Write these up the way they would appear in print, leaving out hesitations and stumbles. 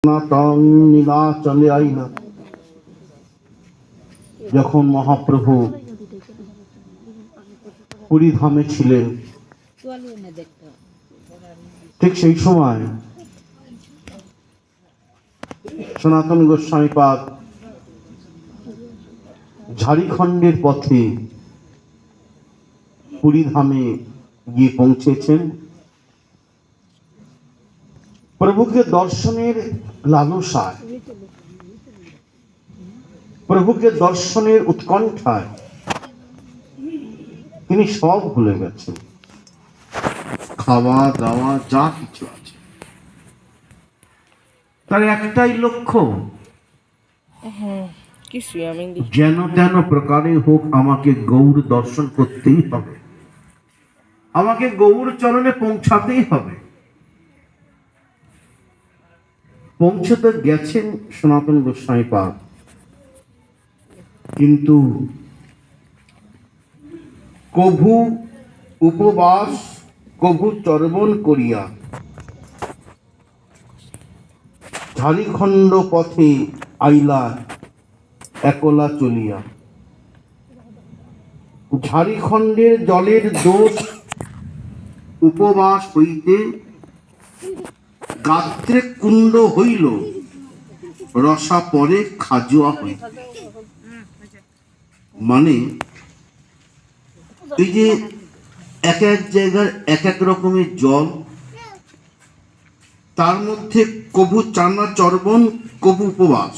সনাতন নীলাচলে আইলা। যখন মহাপ্রভু পুরীধামে ছিলেন, ঠিক সেই সময় সনাতন গোস্বামীপাদ ঝাড়খণ্ডের পথে পুরীধামে গিয়ে পৌঁছেছেন। প্রভুকে দর্শনের লালসায়, প্রভুকে দর্শনের উৎকণ্ঠায় তিনি সব ভুলে গেছেন, খাওয়া দাওয়া যা কিছু আছে। তার একটাই লক্ষ্য, যেন তেন প্রকারে হোক আমাকে গৌর দর্শন করতেই হবে, আমাকে গৌর চরণে পৌঁছাতেই হবে। পৌঁছতে গেছেন সনাতন গোস্বামীপাদ, কিন্তু কভু উপবাস কভু চর্বণ করিয়া ঝাড়খণ্ড পথে আইলা একলা চলিয়া। ঝাড়খণ্ডের জলের দোষ উপবাস হইতে গাত্রে কুণ্ড হইল, রসা পরে খাজুয়া হইতে। মানে এই যে এক এক জায়গার এক এক রকমের জল, তার মধ্যে কভু চানা চর্বণ কভু উপবাস,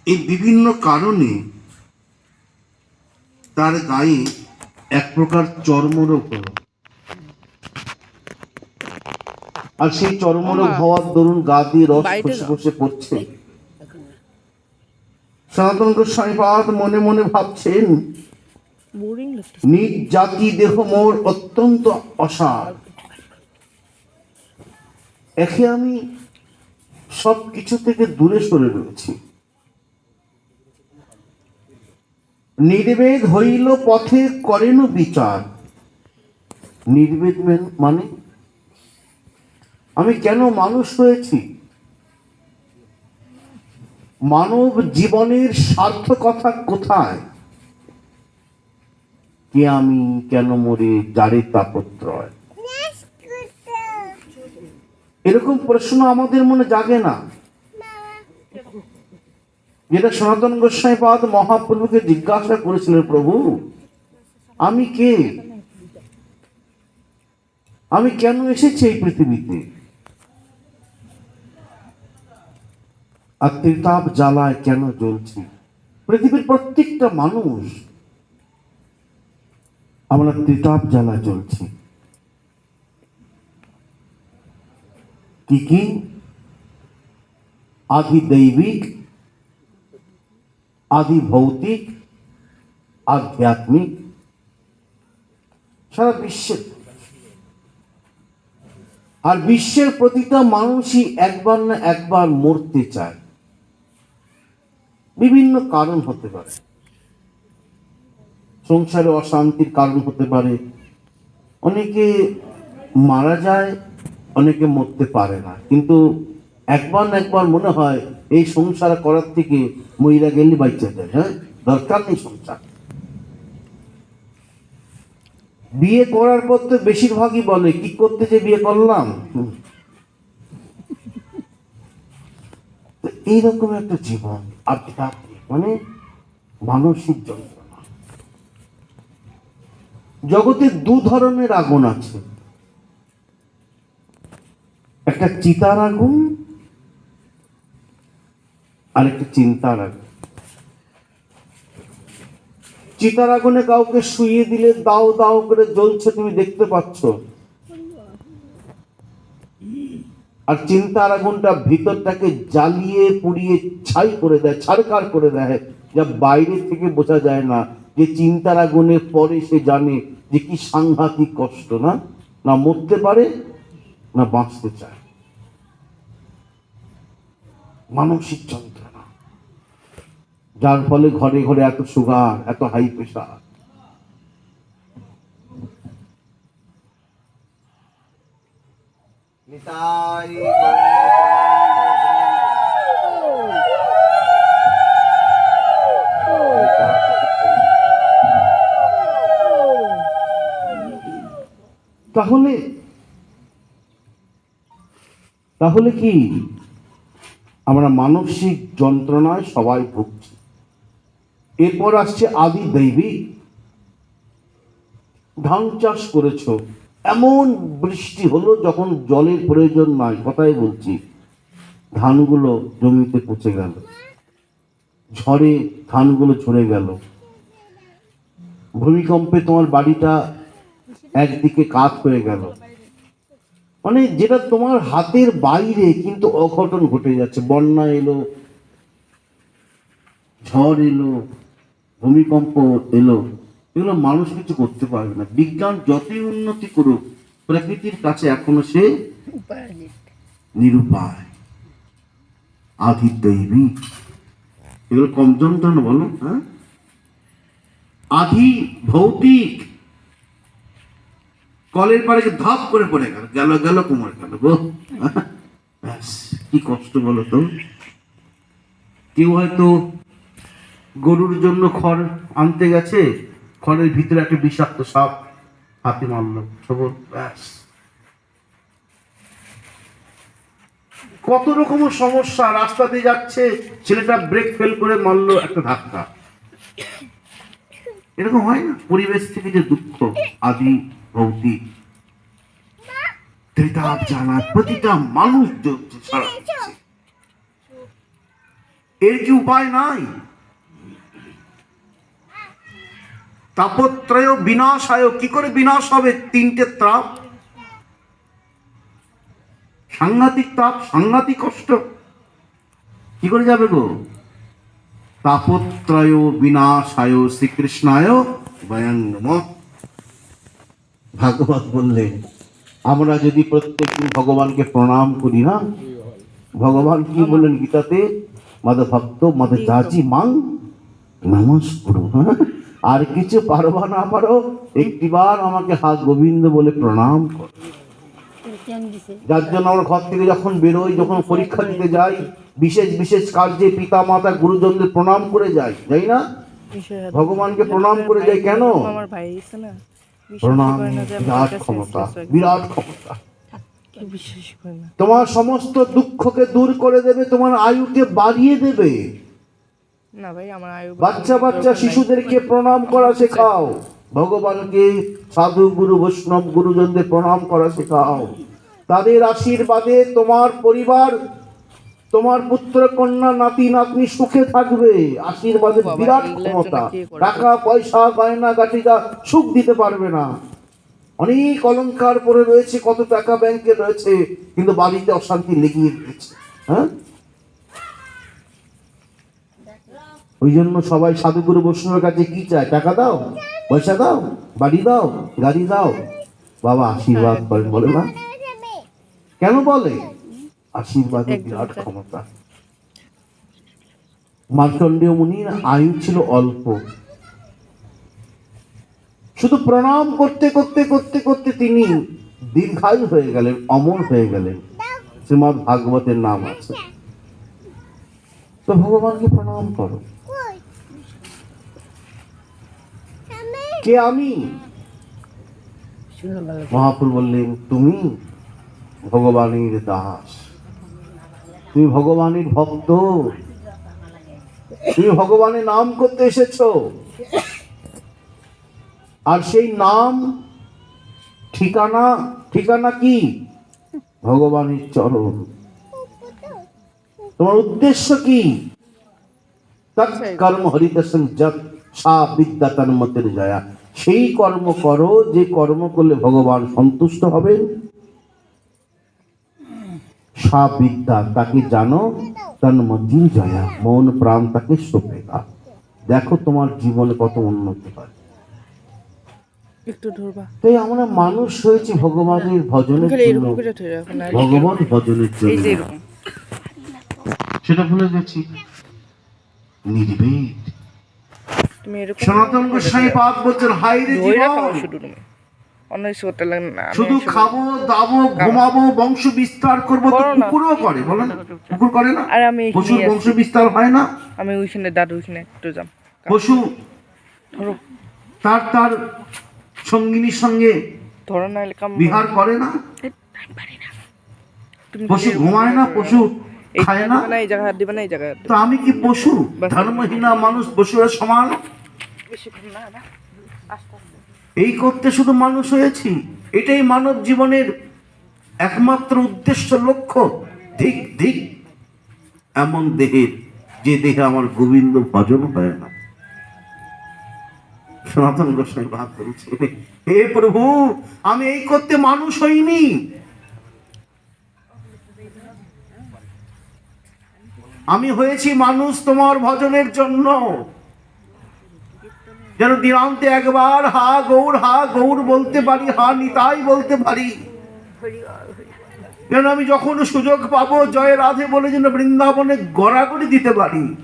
এই বিভিন্ন কারণে তার গায়ে এক প্রকার চর্মরোগ হল। আর সেই চর্মরোগ হওয়ার দরুন গা দিয়ে রস খসে খসে পড়ছে। সনাতন গোস্বামীপাদ মনে মনে ভাবছেন, নিজ জাতি দেহ মোর অত্যন্ত অসার, একে আমি সব কিছু থেকে দূরে সরে রয়েছি। নির্বেদ হইল পথে করেন বিচার। নির্বেদ মানে আমি কেন মানুষ হয়েছি, মানব জীবনের সার্থকতা কোথায়, কে আমি, কেন মরে, যারে তাপত্রয়। এরকম প্রশ্ন আমাদের মনে জাগে না, যেটা সনাতন গোস্বামীপাদ মহাপ্রভুকে জিজ্ঞাসা করেছিলেন, প্রভু আমি কে, আমি কেন এসেছি এই পৃথিবীতে, আর ত্রিতাপ জ্বালায় কেন জ্বলছি। পৃথিবীর প্রত্যেকটা মানুষ আমরা ত্রিতাপ জ্বালায় জ্বলছি। কি আদি দৈবিক, আদি ভৌতিক, আধ্যাত্মিক, সারা বিশ্বের। আর বিশ্বের প্রতিটা মানুষই একবার না একবার মরতে চায়। বিভিন্ন কারণ হতে পারে, সংসারে অশান্তির কারণ হতে পারে, অনেকে মারা যায়, অনেকে মরতে পারে না, কিন্তু একবার না একবার মনে হয় এই সংসার করার থেকে মহিলা গেলে বাইচে যায়। হ্যাঁ, দরকার নেই সংসার। বিয়ে করার পর তো বেশিরভাগই বলে কি করতে যে বিয়ে করলাম। এইরকম একটা জীবন আধ্যাত্মিক, মানে মানসিক যন্ত্রণা। জগতে দু ধরনের আগুন আছে, একটা চিতার আগুন আর একটা চিন্তার আগুন। চিতার আগুনে কাউকে শুইয়ে দিলে দাও দাও করে জ্বলছে, তুমি দেখতে পাচ্ছ, আর চিন্তার আগুনটা ভিতরটাকে জ্বালিয়ে পুড়িয়ে ছাই করে দেয়, ছারকার করে দেয়, যা বাইরে থেকে বোঝা যায় না। যে চিন্তার আগুনে পরে সে জানে যে কি সাংঘাতিক কষ্ট, না না মরতে পারে না বাঁচতে চায়। মানসিক যন্ত্রণা, যার ফলে ঘরে ঘরে এত সুগার, এত হাই প্রেশার। নিতাই তাহলে তাহলে কি আমরা মানসিক যন্ত্রণায় সবাই ভুগছি। এরপর আসছে আদি দৈবিক। ধান চাষ করেছো, এমন বৃষ্টি হলো যখন জলের প্রয়োজন নাই, কথাই বলছি, ধানগুলো জমিতে পচে গেল, ঝড়ে ধানগুলো ঝরে গেল, ভূমিকম্পে তোমার বাড়িটা একদিকে কাত হয়ে গেল, মানে যেটা তোমার হাতের বাইরে কিন্তু অঘটন ঘটে যাচ্ছে। বন্যা এলো, ঝড় এলো, ভূমিকম্প এলো, এগুলো মানুষ কিছু করতে পারবে না। বিজ্ঞান যতই উন্নতি করুক, প্রকৃতির কাছে এখনো সে নিরুপায়। আদি দৈবিক, এগুলো কম যন্ত্রণা বলো? হ্যাঁ, আদি ভৌতিক। কলের পাড়ে ধাপ করে পড়ে গেল, গেল গেল কোমর গেল গো, ব্যাস কি কষ্ট বলো তো। কেউ হয়তো গরুর জন্য খড় আনতে গেছে, খড়ের ভিতরে একটা বিষাক্ত সাপ হাতে মারলো, সবর, ব্যাস। কত রকমের সমস্যা। রাস্তা দিয়ে যাচ্ছে, ছেলেটা ব্রেক ফেল করে মারলো একটা ধাক্কা। এরকম হয় না? পরিবেশ থেকে যে দুঃখ, আদি ভৌতিক, জানা প্রতিটা মানুষ সারা দিচ্ছে। এর কি উপায় নাই? তাপত্রয় বিনাশায়, কি করে বিনাশ হবে? তিনটে তাপ, সাংঘাতিক তাপ, সাংঘাতিক কষ্ট, কি করে যাবে গো? তাপত্রয় বিনাশায় শ্রীকৃষ্ণায় বয়ং নমঃ। ভাগবত বললেন, আমরা যদি প্রত্যেকদিন ভগবানকে প্রণাম করি না, ভগবান কি বললেন গীতাতে? মদ ভক্ত মদ যাচি মাং নমস্কুরু। আর কিছু পারবা না পারো, একটিবার আমাকে হাত গোবিন্দ বলে প্রণাম কর। যার জন্য আমরা ঘর থেকে যখন বেরোই, যখন পরীক্ষা দিতে যাই, বিশেষ বিশেষ কার্যে পিতা মাতা গুরুজনদের প্রণাম করে যাই, যাই না? ভগবানকে প্রণাম করে যাই কেন? প্রণাম বিরাট ক্ষমতা, বিরাট ক্ষমতা। তোমার সমস্ত দুঃখকে দূর করে দেবে, তোমার আয়ুকে বাড়িয়ে দেবে। বাচ্চা বাচ্চা শিশুদেরকে প্রণাম করা শেখাও, ভগবানকে, সাধু গুরু বৈষ্ণব গুরুজনদের প্রণাম করা শেখাও। তাদের আশীর্বাদে তোমার পরিবার, তোমার পুত্র কন্যা নাতি নাতনি সুখে থাকবে। আশীর্বাদের বিরাট ক্ষমতা। টাকা পয়সা গয়না গাটিটা সুখ দিতে পারবে না। অনেক অলংকার পরে রয়েছে, কত টাকা ব্যাংকে রয়েছে, কিন্তু বাড়িতে অশান্তি লেগেই রয়েছে। হ্যাঁ, ওই জন্য সবাই সাধুগুরু বৈষ্ণবের কাছে কি চায়? টাকা দাও, পয়সা দাও, বাড়ি দাও, গাড়ি দাও। বাবা আশীর্বাদ করেন, বলে না? কেন বলে? আশীর্বাদের বিরাট ক্ষমতা। মার্কণ্ডেয় মুনির আয়ু ছিল অল্প, শুধু প্রণাম করতে করতে করতে করতে তিনি দীর্ঘায়ু হয়ে গেলেন, অমর হয়ে গেলেন। শ্রীমদ্ ভাগবতের নাম আছে। তো ভগবানকে প্রণাম করো। কে আমি? মহাপ্রভু বললেন, তুমি ভগবানের দাস, তুমি ভগবানের ভক্ত, তুমি ভগবানের নাম করতে এসেছো। আর সেই নাম ঠিকানা, ঠিকানা কি? ভগবানের চরণ। তোমার উদ্দেশ্য কি? কর্ম হরিত সঞ্জত সা বিদ্যা তন্মতের জয়া। সেই কর্ম করো যে কর্ম করলে ভগবান সন্তুষ্ট হবেন। সা বিদ্যা, তাকে জানো, তন্মতির জয়া, মন প্রাণ তাকে সপেগা। দেখো তোমার জীবনে কত উন্নতি হয়। তাই আমরা মানুষ হয়েছি ভগবানের ভজনের জন্য, ভগবান ভজনের জন্য। সেটা ভুলে গেছি। নির্ভীক। সনাতন গোস্বামী পাদ বলছেন, হাই রে জীবন, অন্য কিছু করতে লাগে না, আমি শুধু এসব- খাবো দাবো ঘুমাবো বংশ বিস্তার করবো, তো করো না। কুকুরও করে বলো না? কুকুর করে না? আরে আমি এখানেই পশুর আছি। বংশ বিস্তার হয় না? আমি ওইখানে দাদু ওইখানে একটু যাম। পশু ধরো তার তার সঙ্গিনীর সঙ্গে ধরো না, কাম বিহার করে না? তুমি পশু খালি- ঘুমায় না? পশু এই খায় জায়গা না? দিবা না, এই জায়গা হাত দিবা না, এই জায়গা হাত দিবা তো আমি কি পশু? বাস। ধর্মহীনা মানুষ পশুরা সমান? না। বেশিক্ষণ না, না। আস্তে আস্তে। এই করতে শুধু মানুষ হয়েছি? এটাই মানব জীবনের একমাত্র উদ্দেশ্য, লক্ষ্য? ঠিক ঠিক এমন দেহের যে দেহে আমার গোবিন্দ ভজন হয় না। সনাতন গোস্বামী ভাব বলছে, হে প্রভু, আমি এই করতে মানুষ হইনি। আমি হয়েছি মানুষ তোমার ভজনের জন্য, যেন দিনান্তে একবার হা গৌর বলতে পারি, হা নিতাই বলতে পারি। যেন আমি যখন সুযোগ পাবো জয় রাধে বলে যেন বৃন্দাবনে গড়াগড়ি দিতে পারি।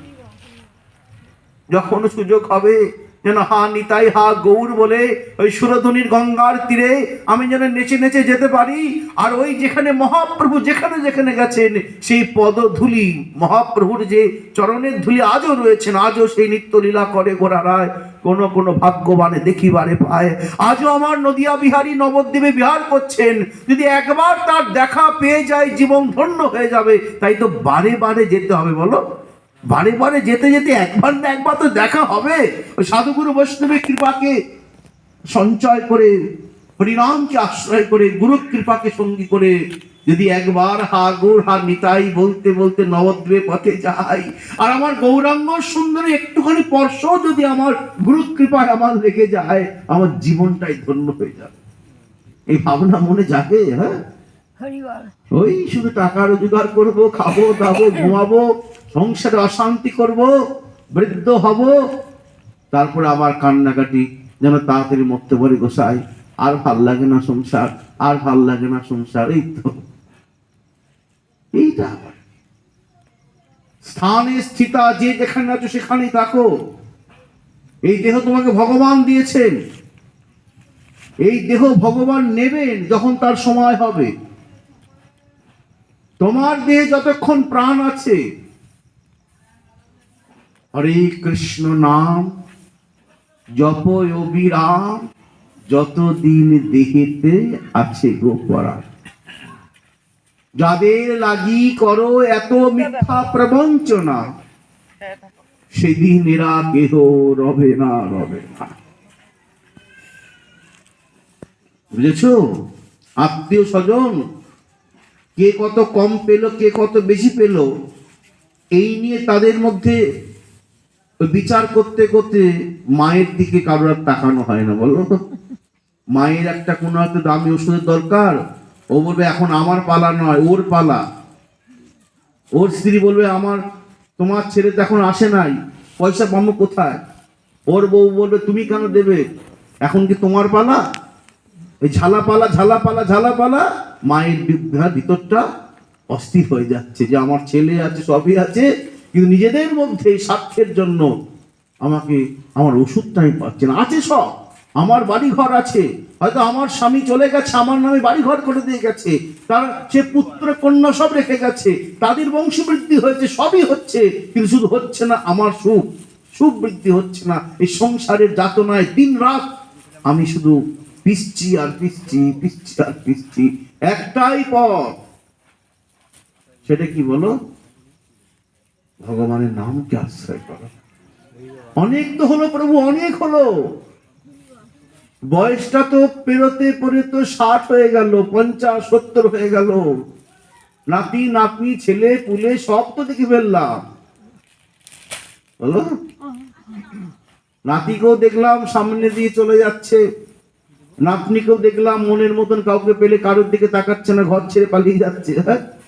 যখন সুযোগ হবে যেন হা নিতাই হা গৌর বলে ওই সুরধনির গঙ্গার তীরে আমি যেন নেচে নেচে যেতে পারি। আর ওই যেখানে মহাপ্রভু যেখানে যেখানে গেছেন সেই পদধূলি, মহাপ্রভুর যে চরণের ধুলি আজও রয়েছেন, আজও সেই নিত্য লীলা করে গোড়ারায় কোন কোন ভাগ্যবানে দেখিবারে পায়। আজও আমার নদিয়া বিহারী নবদ্বীপে বিহার করছেন। যদি একবার তার দেখা পেয়ে যায় জীবন ধন্য হয়ে যাবে। তাই তো বারে বারে যেতে হবে, বলো? বারে বারে যেতে যেতে একবার না একবার তো দেখা হবে। ওই সাধুগুরু বৈষ্ণবের কৃপাকে সঞ্চয় করে, হরিনামকে আশ্রয় করে, গুরু কৃপাকে সঙ্গী করে যদি একবার হা গৌর হা নিতাই বলতে বলতে নবদ্বীপে পথে যাই, আর আমার গৌরাঙ্গ সুন্দরী একটুখানি স্পর্শ যদি আমার গুরু কৃপায় আমার লেগে যায়, আমার জীবনটাই ধন্য হয়ে যাবে। এই ভাবনা মনে জাগে? হ্যাঁ, ওই শুধু টাকা রোজগার করব, খাবো দাবো ঘুমাবো, সংসারে অশান্তি করব, বৃদ্ধ হব, তারপরে আবার কান্নাকাটি যেন তাড়াতাড়ি মরতে পারি গোসাই, আর ভাল লাগে না সংসার, আর ভাল লাগে না সংসার। এই তো এইটা আবার স্থানে স্থিতা, যে যেখানে আছো সেখানেই থাকো। এই দেহ তোমাকে ভগবান দিয়েছেন, এই দেহ ভগবান নেবেন যখন তার সময় হবে। তোমার দেহে যতক্ষণ প্রাণ আছে হরে কৃষ্ণ নাম জপ অবিরাম, যতদিন দেহেতে আছে গোপরা। যাদের লাগি করো এত মিথ্যা প্রবঞ্চনা, সেদিন এরা কেহ রবে না, রবে না। বুঝেছো? আত্মীয় স্বজন কে কত কম পেল, কে কত বেশি পেল, এই নিয়ে তাদের মধ্যে বিচার করতে করতে মায়ের দিকে কারোর আর তাকানো হয় না, বলো? মায়ের একটা কোনো একটা দামি ওষুধের দরকার, ও বলবে এখন আমার পালা নয়, ওর পালা। ওর স্ত্রী বলবে আমার, তোমার ছেলে তো এখন আসে নাই, পয়সা পাবো কোথায়? ওর বউ বলবে তুমি কেন দেবে, এখন কি তোমার পালা? এই ঝালাপালা ঝালাপালা ঝালাপালা, মায়ের ভিতরটা অস্থির হয়ে যাচ্ছে যে আমার ছেলে আছে, সবই আছে, কিন্তু নিজেদের মধ্যে স্বার্থের জন্য আমাকে আমার ওষুধটাই পাচ্ছে না। আছে সব, আমার বাড়ি ঘর আছে, হয়তো আমার স্বামী চলে গেছে, আমার নামে বাড়ি ঘর করে দিয়ে গেছে, তার সে পুত্র কন্যা সব রেখে গেছে, তাদের বংশবৃদ্ধি হয়েছে, সবই হচ্ছে, কিন্তু শুধু হচ্ছে না আমার সুখ, সুখ বৃদ্ধি হচ্ছে না। এই সংসারের যাতনায় দিন রাত আমি শুধু পিসছি আর পিসছি, পিসছি আর পিসছি। একটাই পথ, সেটা কি বলো? ভগবানের নামকে আশ্রয় করো। অনেক তো হলো প্রভু, অনেক হলো। বয়সটা তো পেরোতে পরে তো 60 হয়ে গেল, 50 70 হয়ে গেল। নাতি নাতনি ছেলে পুলে সব তো দেখে ফেললাম, বলো? নাতিকেও দেখলাম সামনে দিয়ে চলে যাচ্ছে, নাতনিকেও দেখলাম মনের মতন কাউকে পেলে কারোর দিকে তাকাচ্ছে না, ঘর ছেড়ে পালিয়ে যাচ্ছে।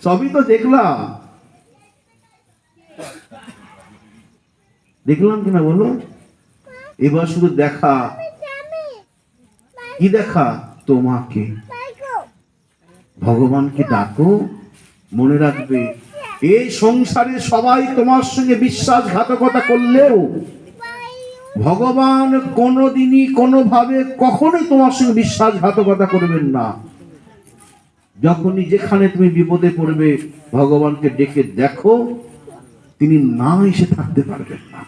সবই তো দেখলাম, দেখলাম কিনা বলো? এবার শুধু দেখা, কি দেখা? তোমাকে, ভগবানকে ডাকো। মনে রাখবে এই সংসারে সবাই তোমার সঙ্গে বিশ্বাসঘাতকতা করলেও ভগবান কোনোদিনই কোনোভাবে কখনোই তোমার সঙ্গে বিশ্বাসঘাতকতা করবেন না। যখনই যেখানে তুমি বিপদে পড়বে ভগবানকে ডেকে দেখো, তিনি না এসে থাকতে পারবেন না।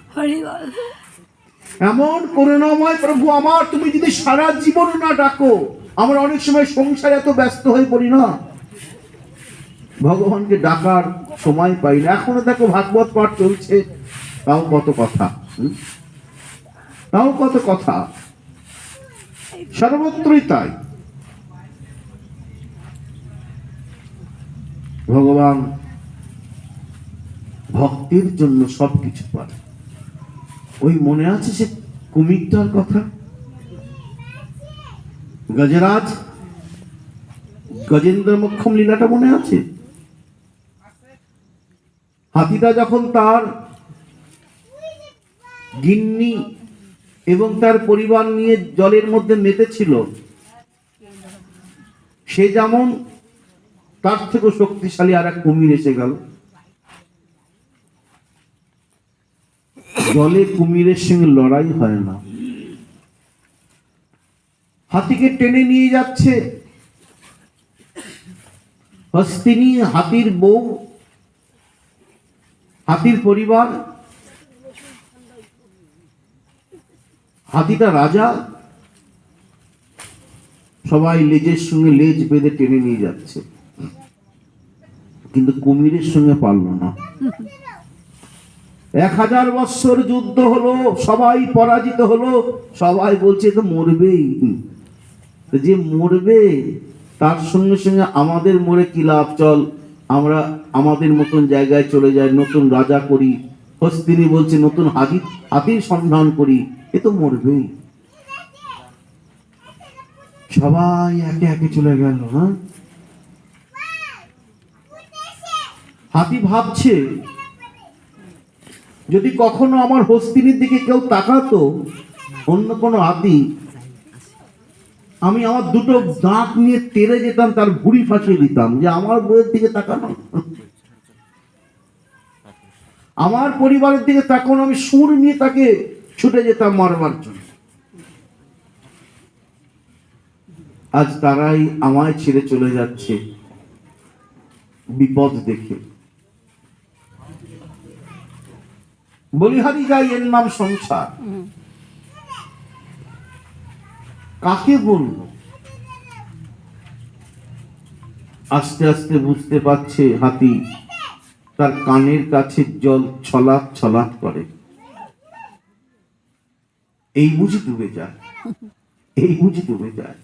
এমন করুণাময় প্রভু আমার, তুমি যদি সারা জীবন না ডাকো, আমরা অনেক সময় সংসারে এত ব্যস্ত হয়ে পড়ি না, ভগবানকে ডাকার সময় পাই না। এখনো দেখো ভাগবত পাঠ চলছে, তাও কত কথা, তাও কত কথা, সর্বত্রই তাই। ভগবান ভক্তির জন্য সবকিছু পারে। ওই মনে আছে সে কুমিরটার কথা, গজরাজ গজেন্দ্র মোক্ষম লীলাটা মনে আছে? হাতিটা যখন তার গিন্নি এবং তার পরিবার নিয়ে জলের মধ্যে মেতেছিল, সে যেমন তার থেকে শক্তিশালী আর এক কুমির এসে গেল। জলে কুমিরের সঙ্গে লড়াই হয় না। হাতিকে টেনে নিয়ে যাচ্ছে হস্তিনী, হাতির বউ, হাতির পরিবার, হাতিটা রাজা, সবাই লেজের সঙ্গে লেজ বেঁধে টেনে নিয়ে যাচ্ছে, কিন্তু কুমিরের সঙ্গে পারল না। 1000 বৎসর যুদ্ধ হলো, সবাই পরাজিত হলো, সবাই বলছে তো মরবেই। যে মরবে তার সঙ্গে সঙ্গে আমাদের মরে কি লাভ, চল আমরা আমাদের মতন জায়গায় চলে যাই, নতুন রাজা করি। হস্তিনী বলছে নতুন হাতির সন্ধান করি, এ তো মরবেই। সবাই একে একে চলে গেল। হ্যাঁ, হাতি ভাবছে যদি কখনো আমার হস্তিনীর দিকে কেউ তাকাতো, অন্য কোনো হাতি, আমি আমার দুটো দাঁত নিয়ে তেড়ে যেতাম, তার ভুঁড়ি ফাঁসিয়ে দিতাম, যে আমার বউয়ের দিকে তাকানো, আমার পরিবারের দিকে তাকানো, আমি সুর নিয়ে তাকে ছুটে যেতাম মারবার জন্য। আজ তারাই আমায় ছেড়ে চলে যাচ্ছে বিপদ দেখে। বলিহারি যাই, এর নাম সংসার। কাকে বলবো? আস্তে আস্তে বুঝতে পারছে হাতি, তার কানের কাছে জল ছলাৎ ছলাৎ করে। এই বুঝি ডুবে যায়, এই বুঝি ডুবে যায়।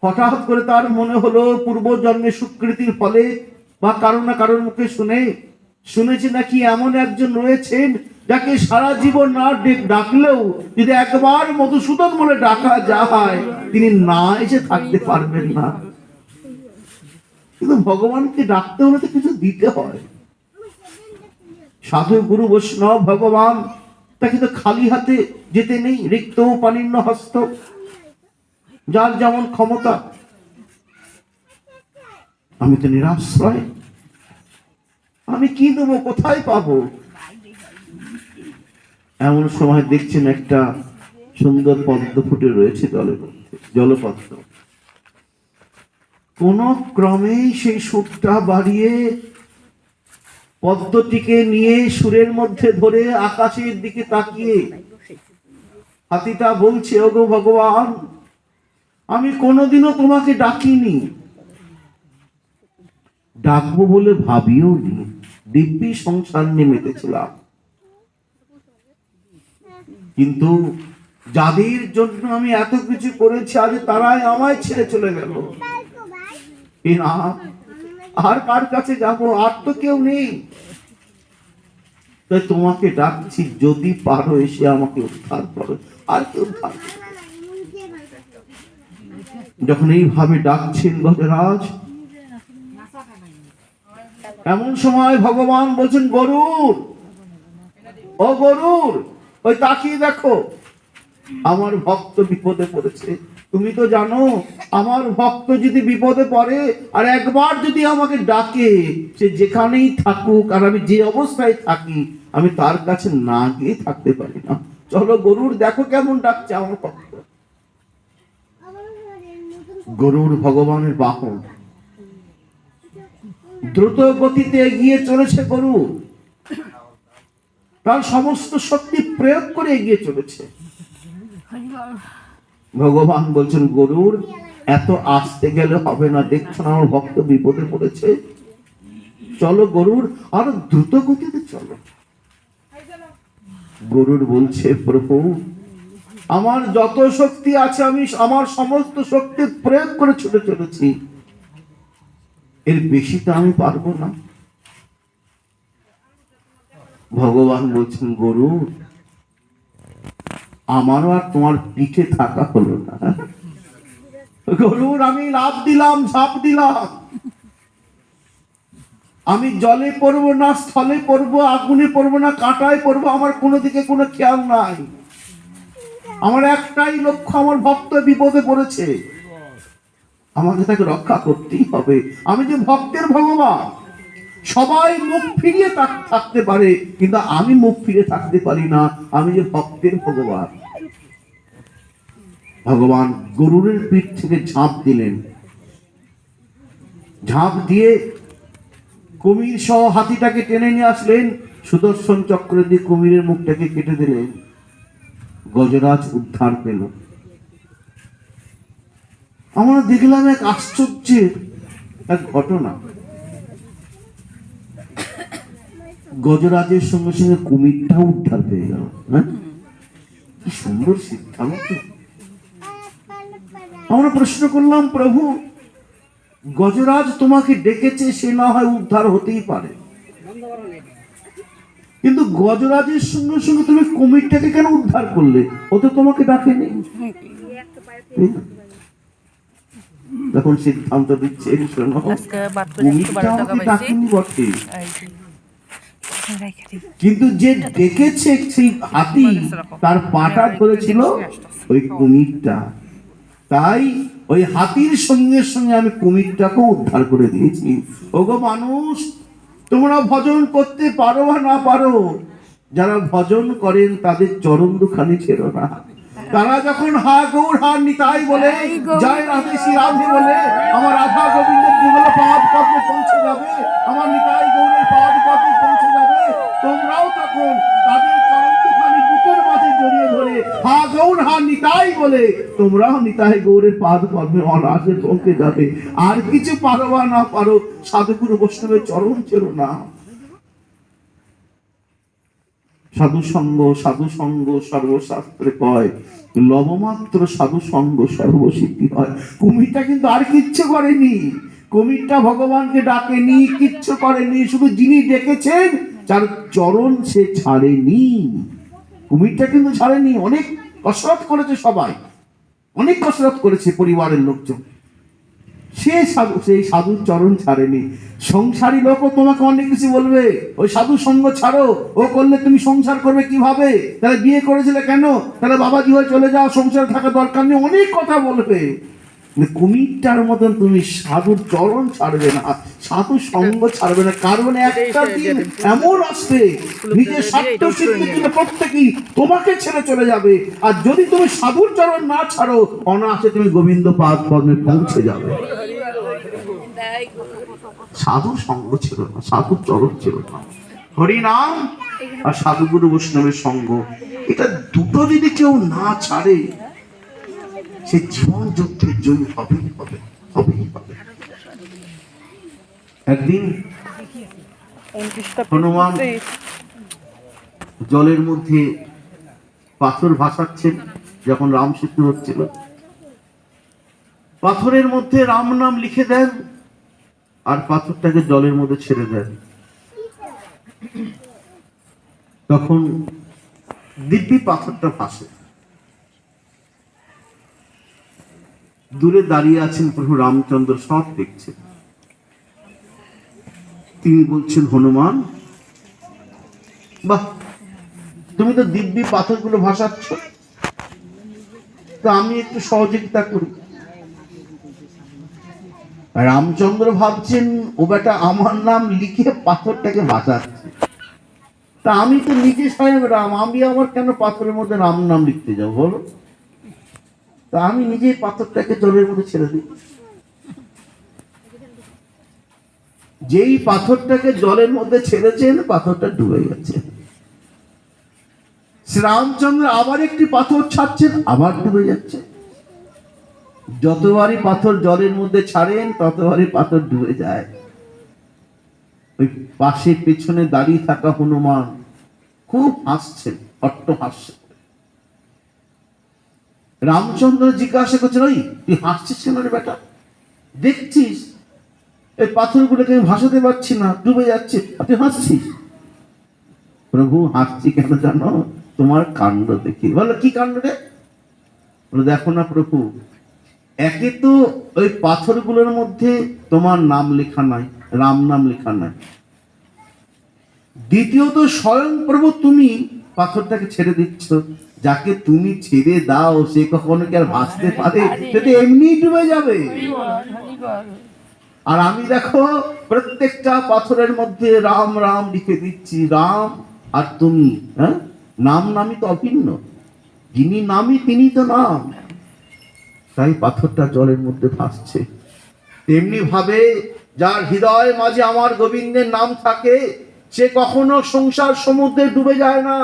হঠাৎ করে তার মনে হলো পূর্বজন্মে সুকৃতির ফলে বা কারো না কারোর মুখে শুনেছি নাকি এমন একজন রয়েছেন যাকে সারা জীবন না ডাকলেও যদি একবার মধুসূদন বলে ডাকা যায়, তিনি না এসে থাকতে পারবেন না। কিন্তু ভগবানকে ডাকতে হলে তো কিছু দিতে হয়। সাধু গুরু বৈষ্ণব ভগবান, তাকে তো খালি হাতে যেতে নেই, রিক্ত পানিন্ন হস্ত, যার যেমন ক্ষমতা। আমি তো নিরাশ্রয়, আমি কি দেবো, কোথায় পাবো? এমন সময় দেখছেন একটা সুন্দর পদ্ম ফুটে রয়েছে জলের মধ্যে, জলপদ্ম। কোন ক্রমে সেই সুরটা বাড়িয়ে পদ্মটিকে নিয়ে সুরের মধ্যে ধরে আকাশের দিকে তাকিয়ে হাতিটা বলছে, ওগো ভগবান, আমি কোনোদিনও তোমাকে ডাকিনি, ডাকবো বলে ভাবিও নি, দিব্যি সংসার নিয়ে মেতেছিলাম, কিন্তু যাদের জন্য আমি এত কিছু করেছি আজ তারাই আমায় ছেড়ে চলে গেল। আর কার কাছে যাব? আর তো কেউ নেই। তাই তোমাকে ডাকছি, যদি পারো এসে আমাকে উদ্ধার করো। আর কেউ উদ্ধার করো। যখন এইভাবে ডাকছেন গজরাজ, এমন সময় ভগবান বলছেন, গরুর, ও গরুর, ওই তাকিয়ে দেখো, আমার ভক্ত বিপদে পড়েছে। তুমি তো জানো আমার ভক্ত যদি বিপদে পড়ে আর একবার যদি আমাকে ডাকে, সে যেখানেই থাকুক আর আমি যে অবস্থায় থাকি, আমি তার কাছে না গিয়ে থাকতে পারি না। চলো গরুর দেখো কেমন ডাকছে আমার ভক্ত। গরুর ভগবানের বাহন, দ্রুত গতিতে এগিয়ে চলেছে গরু, তার সমস্ত শক্তি প্রয়োগ করে এগিয়ে চলেছে। ভগবান বলছেন গরুর এত আসতে গেলে হবে না, দেখছো না আমার ভক্ত বিপদে পড়েছে, চলো গরুর আরো দ্রুত গতিতে চলো। গরুর বলছে প্রভু আমার যত শক্তি আছে আমি আমার সমস্ত শক্তি প্রয়োগ করে ছুটে চলেছি, এর বেশি তো আমি পারবো না। ভগবান বলছেন গরু আমারও আর তোমার পিঠে থাকা হলো না। গরুর আমি লাফ দিলাম, ঝাঁপ দিলাম, আমি জলে পড়বো না, স্থলে পড়বো, আগুনে পড়বো না, কাঁটায় পড়বো, আমার কোনো দিকে কোনো খেয়াল নাই। আমার একটাই লক্ষ্য, আমার ভক্ত বিপদে পড়েছে, আমাকে তাকে রক্ষা করতেই হবে। আমি যে ভক্তের ভগবান, সবাই মুখ ফিরিয়ে থাকতে পারে কিন্তু আমি মুখ ফিরে থাকতে পারি না, আমি যে ভক্তের ভগবান। ভগবান গরুরের পিঠ থেকে ঝাঁপ দিলেন, ঝাঁপ দিয়ে কুমির সহ হাতিটাকে টেনে নিয়ে আসলেন, সুদর্শন চক্র দিয়ে কুমিরের মুখটাকে কেটে দিলেন, গজরাজ উদ্ধার পেল। আমরা দেখলাম এক আশ্চর্যের এক ঘটনা, গজরাজের সঙ্গে সঙ্গে কুমিরটাও উদ্ধার পেয়ে গেল। হ্যাঁ, কি সুন্দর সিদ্ধান্ত। আমরা প্রশ্ন করলাম প্রভু গজরাজ তোমাকে ডেকেছে, সে না হয় উদ্ধার হতেই পারে, কিন্তু গজরাজের সঙ্গে সঙ্গে তুমি কুমিরটাকে কেন উদ্ধার করলে? ও তো তোমাকে ডাকেনি। তখন সিদ্ধান্ত দিচ্ছে কুমিরটা আমাকে ডাকেনি বটে, কিন্তু যে ডেকেছে সেই হাতি তার পাটা ধরেছিল ওই কুমিরটা, তাই ওই হাতির সঙ্গে সঙ্গে আমি কুমিরটাকে উদ্ধার করে দিয়েছি। ওগো মানুষ, তোমরা ভজন করতে পারো বা না পারো, যারা ভজন করেন তাদের চরণ দুখানি ছেড়ো না। তারা যখন হা গৌর হা নিতাই বলে, জয় রাধে শ্রী রাধে বলে, আমার রাধা গোবিন্দের যুগল পাদ পদ্মে পৌঁছে যাবে, আমার নিতাই গৌরের পাদ পদ্মে পৌঁছে যাবে, তোমরাও তখন তাদের চরণ দুখানি বুকের মাঝে জড়িয়ে ধরে হা গৌর হা নিতাই বলে তোমরাও নিতাই গৌরের পাদ পদ্মে অনায়াসে পৌঁছে যাবে। আর কিছু পারো বা না পারো, সাধুগুরু বৈষ্ণবের চরণ ছেড়ো না। সাধু সঙ্গ সর্বশাস্ত্রে কয়, লবমাত্র সাধু সঙ্গ সর্বসিদ্ধি হয়। কুমিরটা কিন্তু আর কিচ্ছু করেনি, কুমিরটা ভগবানকে ডাকেনি, কিচ্ছু করেনি, শুধু যিনি ডেকেছেন যার চরণ সে ছাড়েনি। কুমিরটা কিন্তু ছাড়েনি, অনেক কসরত করেছে, সবাই অনেক কসরত করেছে পরিবারের লোকজন, সেই সাধুর চরণ ছাড়েনি। সংসারী লোকও তোমাকে অনেক কিছু বলবে, ওই সাধু সঙ্গ ছাড়ো, ও করলে তুমি সংসার করবে কিভাবে, তাহলে বিয়ে করেছিলে কেন, তাহলে বাবাজি হয়ে চলে যাও, সংসার থাকা দরকার নেই, অনেক কথা বলবে। কুমিরটার মতন তুমি সাধুর চরণ ছাড়বে না, সাধু সঙ্গ ছাড়বে না, কারণ একটা দিন এমন আসবে নিজের স্বার্থ সিদ্ধির জন্য প্রত্যেকেই তোমাকে ছেড়ে চলে যাবে, আর যদি তুমি সাধুর চরণ না ছাড়ো অনায়াসে তুমি গোবিন্দ পাদ পদ্মে পৌঁছে যাবে। সাধু সঙ্গ ছিল না, সাধুর চরণ ছিল না, হরিনাম আর সাধুগুরু বৈষ্ণবের সঙ্গ, এটা দুটো যদি কেউ না ছাড়ে সে জীবন যুদ্ধের জয়ী হবেই হবে। একদিন হনুমান জলের মধ্যে পাথর ভাসাচ্ছেন, যখন রাম সেতু হচ্ছিল, পাথরের মধ্যে রাম নাম লিখে দেন আর পাথরটাকে জলের মধ্যে ছেড়ে দেন। তখন দিব্যি পাথরটা ভাসে, দূরে দাঁড়িয়ে আছেন প্রভু রামচন্দ্র, সব দেখছেন। তিনি বলছেন হনুমান, বাহ, তুমি তো দিব্যি পাথরগুলো ভাসাচ্ছ, তো আমি একটু সহযোগিতা করি। রামচন্দ্র ভাবছেন ও বেটা আমার নাম লিখে পাথরটাকে ভাসাচ্ছে, তা তা আমি তো নিজে স্বয়ং রাম, আমি আমার কেন পাথরের মধ্যে রাম নাম লিখতে যাবো বলো? তা আমি নিজেই পাথরটাকে জলের মধ্যে ছেড়ে দিই। যেই পাথরটাকে জলের মধ্যে ছেড়েছেন, পাথরটা ডুবে গেছে। শ্রীরামচন্দ্র আবার একটি পাথর ছাড়ছেন, আবার ডুবে যাচ্ছে। যতবারই পাথর জলের মধ্যে ছাড়েন, ততবারই পাথর ডুবে যায়। ওই পাশে পেছনে দাঁড়িয়ে থাকা হনুমান খুব হাসছেন, অট্ট হাসছেন। রামচন্দ্র জিজ্ঞাসা করছেন, ওই তুই হাসছিস কেন রে বেটা? দেখছিস এই পাথরগুলোকে আমি ভাসাতে পারছি না, ডুবে যাচ্ছে, আর তুই হাসছিস? প্রভু, হাসছি কেন জানো? তোমার কাণ্ড দেখি। বলো, কি কাণ্ড রে? বলো, দেখো না প্রভু, একে তো ওই পাথরগুলোর মধ্যে তোমার নাম লেখা নাই, রাম নাম লেখা নাই। দ্বিতীয়ত স্বয়ং প্রভু তুমি পাথরটাকে ছেড়ে দিচ্ছ। যাকে তুমি ছেড়ে দাও সে কখনো কি আর ভাসতে পারে? সে তো এমনি ডুবে যাবে। আর আমি দেখো প্রত্যেকটা পাথরের মধ্যে রাম রাম লিখে দিচ্ছি, রাম আর তুমি, হ্যাঁ, নাম নামই তো অভিন্ন, যিনি নামই তিনি তো নাম। তাই পাথরটা জলের মধ্যে ভাসছে। তেমনি ভাবে যার হৃদয় মাঝে আমার গোবিন্দের নাম থাকে, সে কখনো সংসার সমুদ্রে ডুবে যায় না,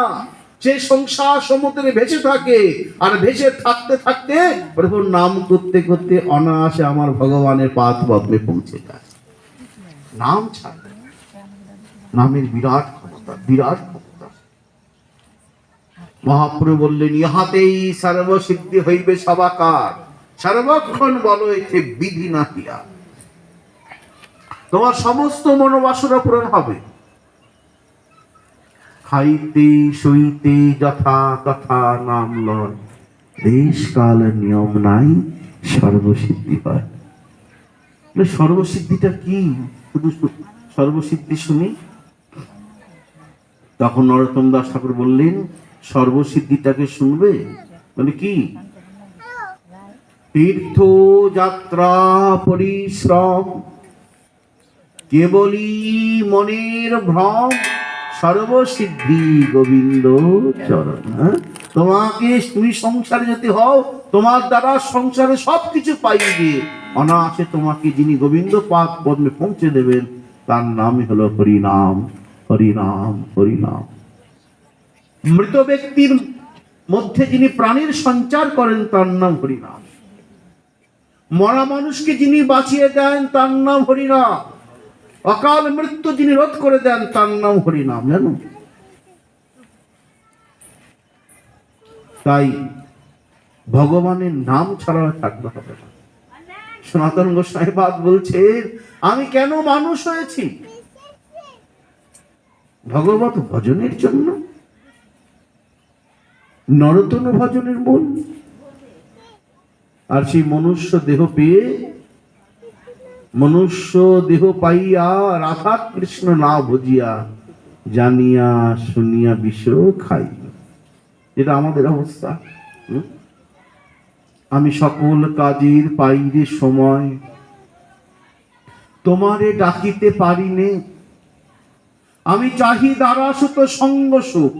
সে সংসার সমুদ্রে ভেসে থাকে। আর ভেসে থাকতে থাকতে প্রভুর নাম করতে করতে অনায়াসে আমার ভগবানের পাদ পদ্মে পৌঁছে যায়। নাম ছাড়, নামের বিরাট ক্ষমতা, বিরাট ক্ষমতা। মহাপ্রভু বললেন, ইহাতেই সর্বসিদ্ধি হইবে সবাকার, সর্বক্ষণ বলো এতে বিধি না হিয়া। তোমার সমস্ত মনোবাসনা পূরণ হবে। খাইতে শুইতে যথা তথা নাম লয়, দেশ কাল নিয়ম নাই, সর্বসিদ্ধি হয়। সর্বসিদ্ধিটা কি? শুধু সর্বসিদ্ধি শুনি। তখন নরোত্তম দাস ঠাকুর বললেন, সর্বসিদ্ধিটাকে শুনবে মানে কি? তীর্থ যাত্রা পরিশ্রম, কেবলই মনের ভ্রম, সর্বসিদ্ধি গোবিন্দ চরণ। তোমাকে, তুমি সংসারে যদি হও, তোমার দ্বারা সংসারে সবকিছু পাইবে। অনায়াসে তোমাকে যিনি গোবিন্দ পাদ পদ্মে পৌঁছে দেবেন, তার নামই হলো হরিনাম, হরিনাম, হরিনাম। মৃত ব্যক্তির মধ্যে যিনি প্রাণীর সঞ্চার করেন, তার নাম হরিনাম। মরা মানুষকে যিনি বাঁচিয়ে দেন, তার নাম হরিনাম। অকাল মৃত্যু যিনি রোধ করে দেন, তার নাম হরিনাম। জানো, তাই ভগবানের নাম ছাড়া থাকতে হবে না। সনাতন গোস্বামী পাদ বলছে, আমি কেন মানুষ হয়েছি? ভগবত ভজনের জন্য। নরতন ভজনের মূল। আর সেই মনুষ্য দেহ পেয়ে, মনুষ্য দেহ পাইয়া রাধা কৃষ্ণ না বুঝিয়া, জানিয়া শুনিয়া বিষ খাই। এটা আমাদের অবস্থা। আমি সকল কাজের পাইরে সময়, তোমারে ডাকিতে পারিনে। আমি চাহি দারাসুত সঙ্গ সুখ,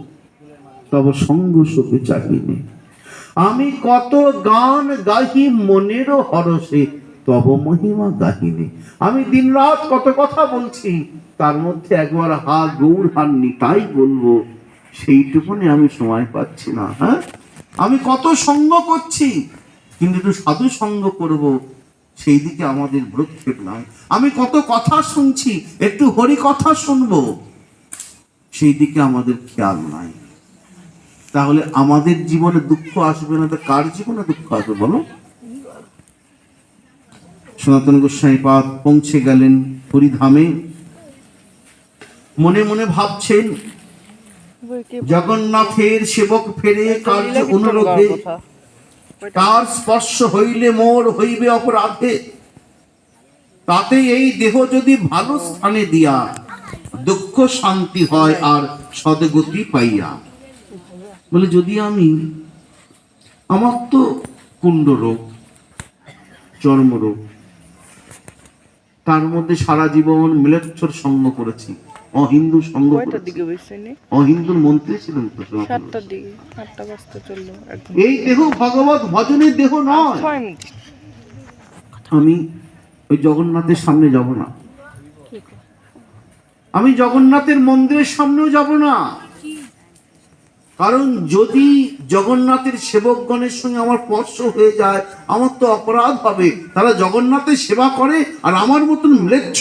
তব সঙ্গ সুখে চাহিনে। আমি কত গান গাহি মনের হরসে, তব মহিমা গাহিনে। আমি দিন রাত কত কথা বলছি, তার মধ্যে একবার হা গৌর হার নিতাই বলবো, সেইটুকুনি আমি সময় পাচ্ছি না। হ্যাঁ, আমি কত সঙ্গ করছি, কিন্তু একটু সাধু সঙ্গ করব, সেই দিকে আমাদের ভ্রুক্ষেপ নাই। আমি কত কথা শুনছি, একটু হরি কথা শুনবো, সেই দিকে আমাদের খেয়াল নাই। তাহলে আমাদের জীবনে দুঃখ আসবে না, তো কার জীবনে দুঃখ আসবে বলো? সনাতন গোস্বামী পাদ পৌঁছে গেলেন হরিধামে। মনে মনে ভাবছেন, জগন্নাথের সেবক ফেরে কার্য অনুরোধে, তার স্পর্শ হইলে মোর হইবে অপরাধে। তাতে এই দেহ যদি ভালো স্থানে দিয়া, দুঃখ শান্তি হয় আর সদগতি পাইয়া। বলে, যদি আমি, আমার তো কুণ্ড রোগ, চর্মরোগ, তার মধ্যে সারা জীবন মিলেচ্ছর সঙ্গ করেছি, অহিন্দু সংঘ কয়টার করেছে। দিকে বসছেন? অহিন্দুর মন্ত্রী ছিলেন তো সব। 7টার দিকে, 8টা বাজতে চললো একদম। এই দেহ ভগবত ভজনের দেহ নয়। 6 মিনিট। আমি ওই জগন্নাথের সামনে যাব না, আমি জগন্নাথের মন্দিরের সামনেও যাব না। কারণ যদি জগন্নাথের সেবকগণের সঙ্গে আমার স্পর্শ হয়ে যায়, আমার তো অপরাধ হবে। তারা জগন্নাথের সেবা করে আর আমার মতন ম্লেচ্ছ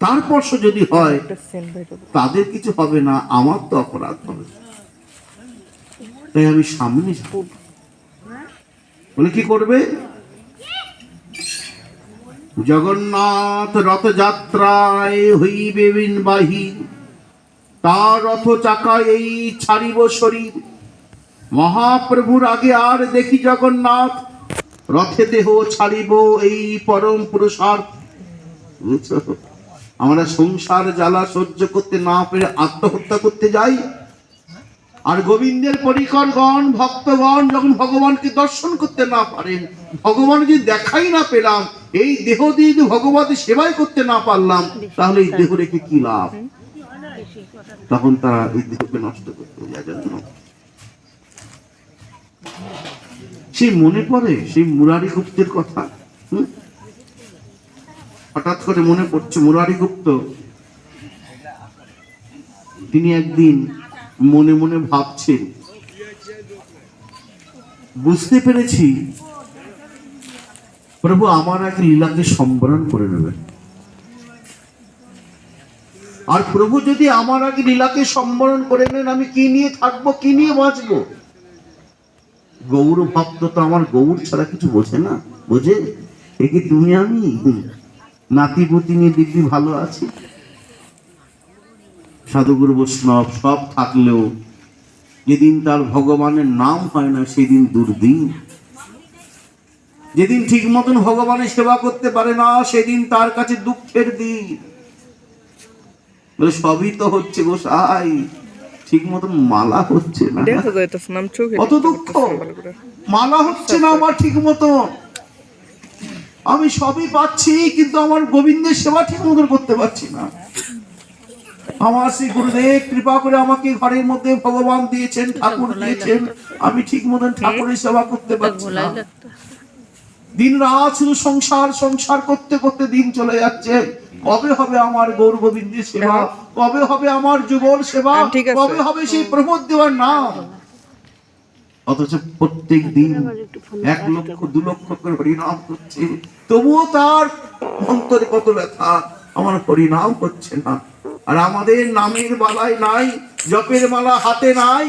তার স্পর্শ যদি হয়, একটা সেন বাইরে। তাদের কিছু হবে না, আমার তো অপরাধ হবে। তাই আমি সামনে যাব। বলে কি করবে? জগন্নাথ রথযাত্রায় হইবে বিনবাহী, তার রথ চাকা এই ছাড়িব শরীর। মহাপ্রভুর আগে আর দেখি জগন্নাথ, রথে দেহ ছাড়িব এই পরম পুরুষার্থ। বুঝছো? আমরা সংসার জ্বালা সহ্য করতে না পেরে আত্মহত্যা করতে যাই, আর গোবিন্দের পরিকরগণ ভক্তগণ যখন ভগবানকে দর্শন করতে না পারেন, ভগবান যদি দেখাই না পেলাম, এই দেহ দিয়ে যদি ভগবতী সেবাই করতে না পারলাম, তাহলে এই দেহ রেখে কি লাভ? তখন তারা এই দেহকে নষ্ট করতে যায়। জন্য সেই মনে পড়ে সেই মুরারি গুপ্তের কথা। হঠাৎ করে মনে পড়ছে মুরারি গুপ্ত, তিনি একদিন মনে মনে ভাবছেন, বুঝতে পেরেছি প্রভু আমার এক লীলাকে সম্বরণ করে নেবেন, আর প্রভু যদি আমার আগে লীলাকে সম্বরণ করে নেন, আমি কি নিয়ে থাকবো, কি নিয়ে বাঁচবো? গৌর ভক্ত তো আমার গৌর ছাড়া কিছু বোঝে না। বোঝে একে তুমি আমি নাতিপুতি নিয়ে দিব্যি ভালো আছি। সাধুগুরু বৈষ্ণব সব থাকলেও যেদিন তার ভগবানের নাম হয় না, সেদিন দুর্দিন। যেদিন ঠিক মতন ভগবানের সেবা করতে পারে না, সেদিন তার কাছে দুঃখের দিন। সবই তো হচ্ছে গোসাই, ঠিক মতন মালা হচ্ছে না। দেখা যাইতেছে নাম চোখে। কত দুঃখ, মালা হচ্ছে না আমার ঠিক মতো। আমি সবই পাচ্ছি, কিন্তু আমার গোবিন্দের সেবা ঠিক মতন করতে পারছি না। আমার শ্রী গুরুদেব কৃপা করে আমাকে ঘরের মধ্যে ভগবান দিয়েছেন, ঠাকুর দিয়েছেন, আমি ঠিক মতন ঠাকুরের সেবা করতে পারছি না। দিন রাত শুধু সংসার সংসার করতে করতে দিন চলে যাচ্ছে। কবে হবে আমার গৌর গোবিন্দের সেবা? কবে হবে আমার যুগল সেবা? কবে হবে সেই প্রমোদ দেওয়ার নাম? অথচ প্রত্যেক দিন 1 লক্ষ 2 লক্ষ করে হরিনাম করছে, তবুও তার অন্তরে কত ব্যথা, আমার হরিনাম হচ্ছে না। আর আমাদের নামের বালাই নাই, জপের মালা হাতে নাই,